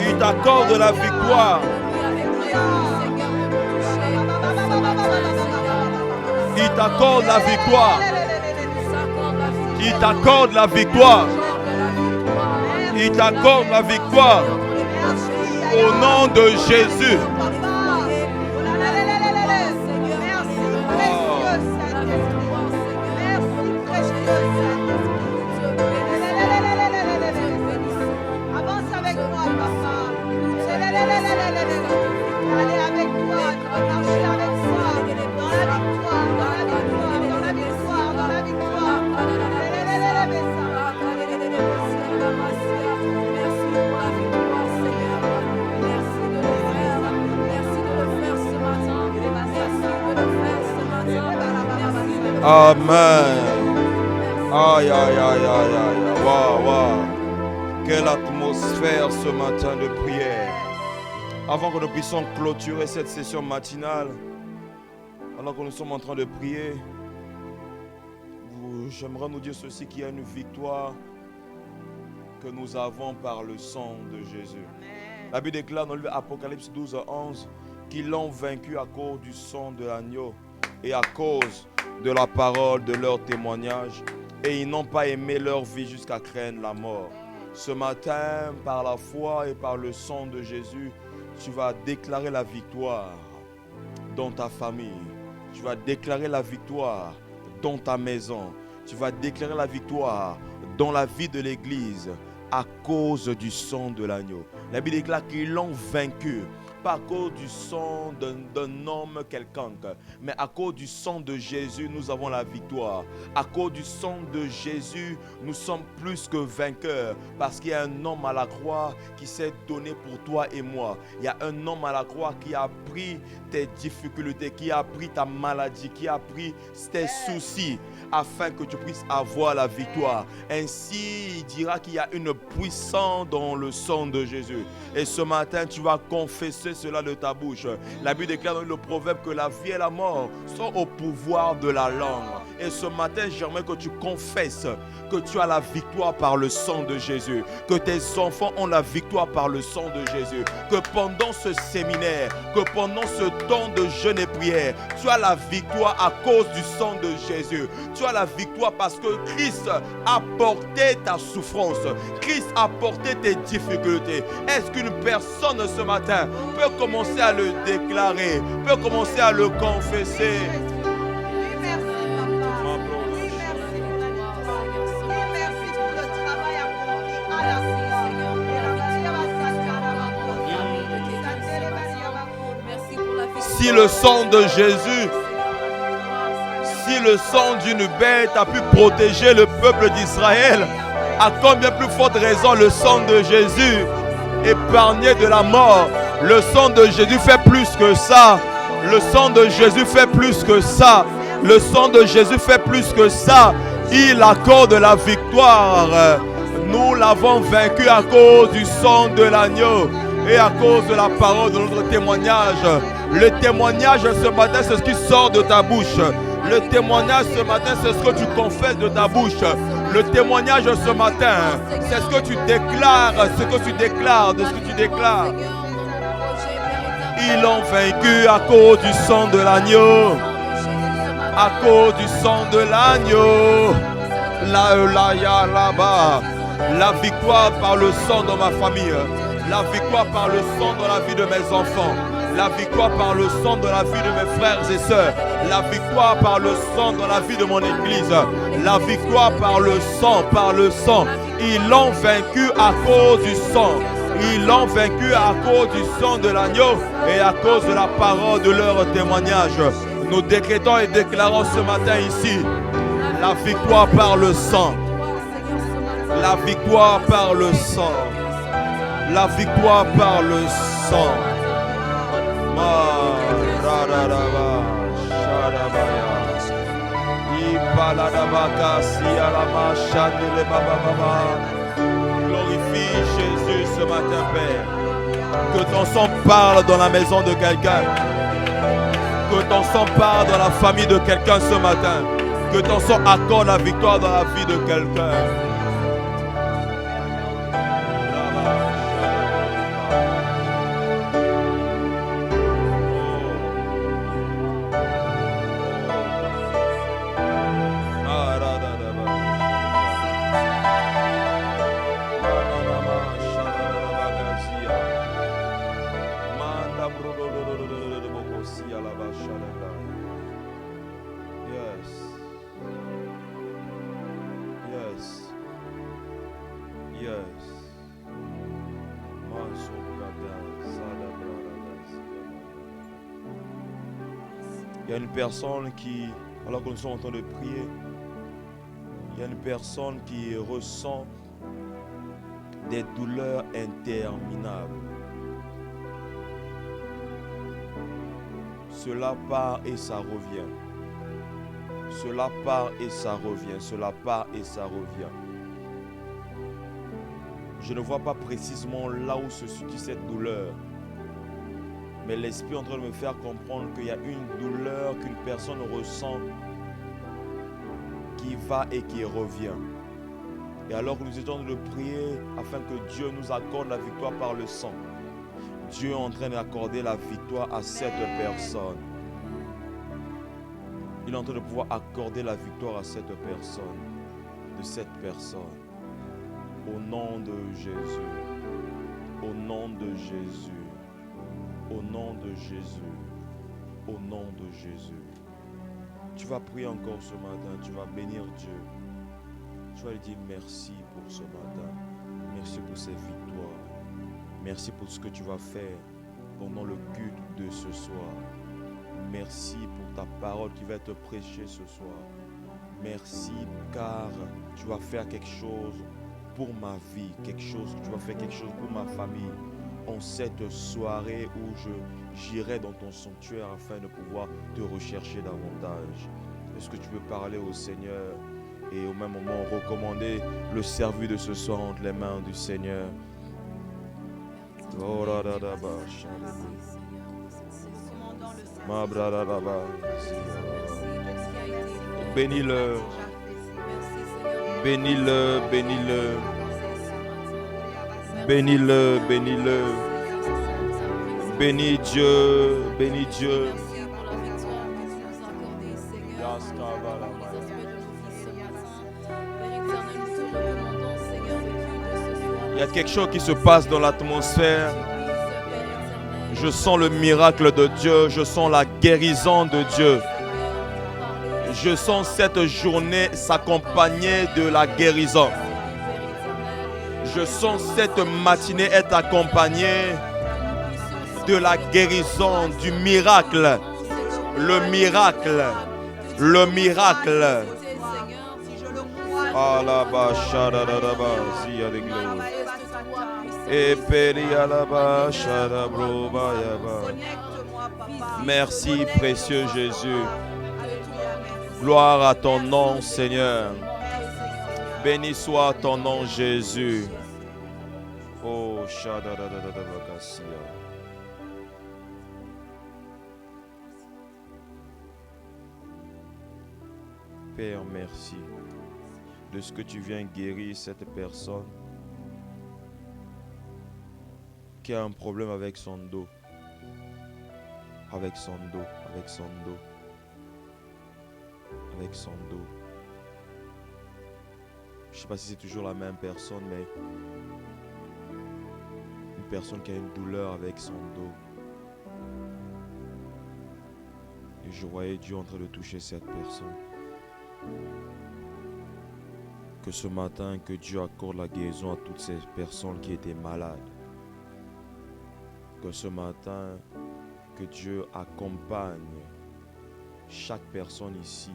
Il t'accorde la victoire. Il t'accorde la victoire. Il t'accorde la victoire. Il t'accorde la victoire. Au nom de Jésus. Amen. Aïe, aïe, aïe, aïe, aïe. Waouh, waouh. Quelle atmosphère ce matin de prière. Avant que nous puissions clôturer cette session matinale, alors que nous sommes en train de prier, j'aimerais nous dire ceci, qu'il y a une victoire que nous avons par le sang de Jésus. Amen. La Bible déclare dans le livre Apocalypse 12, 11 qu'ils l'ont vaincu à cause du sang de l'agneau et à cause de la parole de leur témoignage, et ils n'ont pas aimé leur vie jusqu'à craindre la mort. Ce matin, par la foi et par le sang de Jésus, tu vas déclarer la victoire dans ta famille. Tu vas déclarer la victoire dans ta maison. Tu vas déclarer la victoire dans la vie de l'Église à cause du sang de l'agneau. La Bible déclare qu'ils l'ont vaincu pas à cause du sang d'un homme quelconque, mais à cause du sang de Jésus, nous avons la victoire. À cause du sang de Jésus, nous sommes plus que vainqueurs, parce qu'il y a un homme à la croix qui s'est donné pour toi et moi. Il y a un homme à la croix qui a pris tes difficultés, qui a pris ta maladie, qui a pris tes soucis, afin que tu puisses avoir la victoire. Ainsi, il dira qu'il y a une puissance dans le sang de Jésus. Et ce matin, tu vas confesser cela de ta bouche. La Bible déclare dans le proverbe que la vie et la mort sont au pouvoir de la langue. Et ce matin, j'aimerais que tu confesses que tu as la victoire par le sang de Jésus, que tes enfants ont la victoire par le sang de Jésus, que pendant ce séminaire, que pendant ce temps de jeûne et prière, tu as la victoire à cause du sang de Jésus. Tu as la victoire parce que Christ a porté ta souffrance, Christ a porté tes difficultés. Est-ce qu'une personne ce matin peut commencer à le déclarer, peut commencer à le confesser? Si le sang de Jésus, si le sang d'une bête a pu protéger le peuple d'Israël, à combien plus forte raison le sang de Jésus épargné de la mort? Le sang de Jésus fait plus que ça. Le sang de Jésus fait plus que ça. Le sang de Jésus fait plus que ça. Il accorde la victoire. Nous l'avons vaincu à cause du sang de l'agneau et à cause de la parole de notre témoignage. Le témoignage ce matin, c'est ce qui sort de ta bouche. Le témoignage ce matin, c'est ce que tu confesses de ta bouche. Le témoignage ce matin, c'est ce que tu déclares, ce que tu déclares, de ce que tu déclares. Ils l'ont vaincu à cause du sang de l'agneau. À cause du sang de l'agneau. La victoire par le sang dans ma famille. La victoire par le sang dans la vie de mes enfants. La victoire par le sang dans la vie de mes frères et sœurs. La victoire par le sang dans la vie de mon église. La victoire par le sang, par le sang. Ils l'ont vaincu à cause du sang. Ils l'ont vaincu à cause du sang de l'agneau et à cause de la parole de leur témoignage. Nous décrétons et déclarons ce matin ici la victoire par le sang. La victoire par le sang. La victoire par le sang. Glorifie Jésus ce matin, Père. Que ton sang parle dans la maison de quelqu'un. Que ton sang parle dans la famille de quelqu'un ce matin. Que ton sang accorde la victoire dans la vie de quelqu'un. Il y a une personne qui, alors que nous sommes en train de prier, il y a une personne qui ressent des douleurs interminables. Cela part et ça revient. Cela part et ça revient. Cela part et ça revient. Je ne vois pas précisément là où se situe cette douleur. Mais l'Esprit est en train de me faire comprendre qu'il y a une douleur qu'une personne ressent qui va et qui revient. Et alors que nous étions en train de prier afin que Dieu nous accorde la victoire par le sang, Dieu est en train d'accorder la victoire à cette personne. Il est en train de pouvoir accorder la victoire à cette personne, de cette personne. Au nom de Jésus. Au nom de Jésus. Au nom de Jésus. Au nom de Jésus. Tu vas prier encore ce matin. Tu vas bénir Dieu. Tu vas lui dire merci pour ce matin. Merci pour ces victoires. Merci pour ce que tu vas faire pendant le culte de ce soir. Merci pour ta parole qui va être prêchée ce soir. Merci car tu vas faire quelque chose pour ma vie, tu vas faire quelque chose pour ma famille. En cette soirée où j'irai dans ton sanctuaire afin de pouvoir te rechercher davantage. Est-ce que tu peux parler au Seigneur et au même moment recommander le service de ce soir entre les mains du Seigneur? Oh là là là bah, ma brada là bas. Bénis-le, bénis-le, bénis-le, bénis-le, bénis-le. Bénis Dieu, bénis Dieu. Il y a quelque chose qui se passe dans l'atmosphère. Je sens le miracle de Dieu, je sens la guérison de Dieu. Je sens cette journée s'accompagner de la guérison. Je sens cette matinée être accompagnée de la guérison, du miracle. Le miracle. Le miracle. Ah là-bas, là-bas, s'il y a des gloires. Et péria là-bas, merci, précieux Jésus. Gloire à ton nom, Seigneur. Béni soit ton nom, Jésus. Oh, Shadadadadabakasia. Père, merci de ce que tu viens guérir cette personne qui a un problème avec son dos. Avec son dos, avec son dos. Avec son dos. Je ne sais pas si c'est toujours la même personne, mais une personne qui a une douleur avec son dos. Et je voyais Dieu en train de toucher cette personne. Que ce matin, que Dieu accorde la guérison à toutes ces personnes qui étaient malades. Que ce matin, que Dieu accompagne chaque personne ici,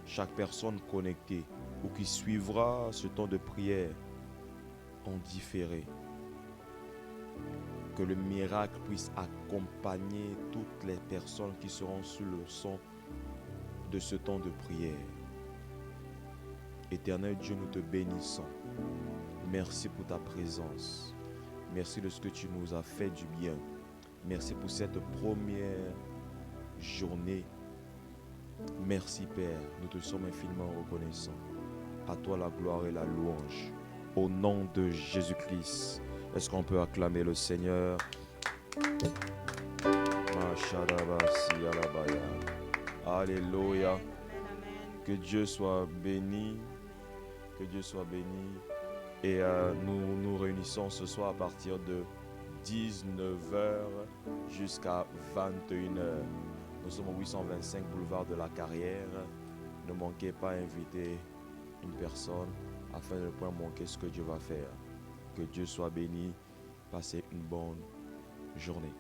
chaque personne connectée ou qui suivra ce temps de prière en différé. Que le miracle puisse accompagner toutes les personnes qui seront sous le son de ce temps de prière. Éternel Dieu, nous te bénissons. Merci pour ta présence. Merci de ce que tu nous as fait du bien. Merci pour cette première journée. Merci Père, nous te sommes infiniment reconnaissants. À toi la gloire et la louange. Au nom de Jésus-Christ, est-ce qu'on peut acclamer le Seigneur? Alléluia. Que Dieu soit béni. Que Dieu soit béni. Et nous nous réunissons ce soir à partir de 19h jusqu'à 21h. Nous sommes au 825 boulevard de la Carrière. Ne manquez pas d'inviter une personne afin de ne pas manquer ce que Dieu va faire. Que Dieu soit béni. Passez une bonne journée.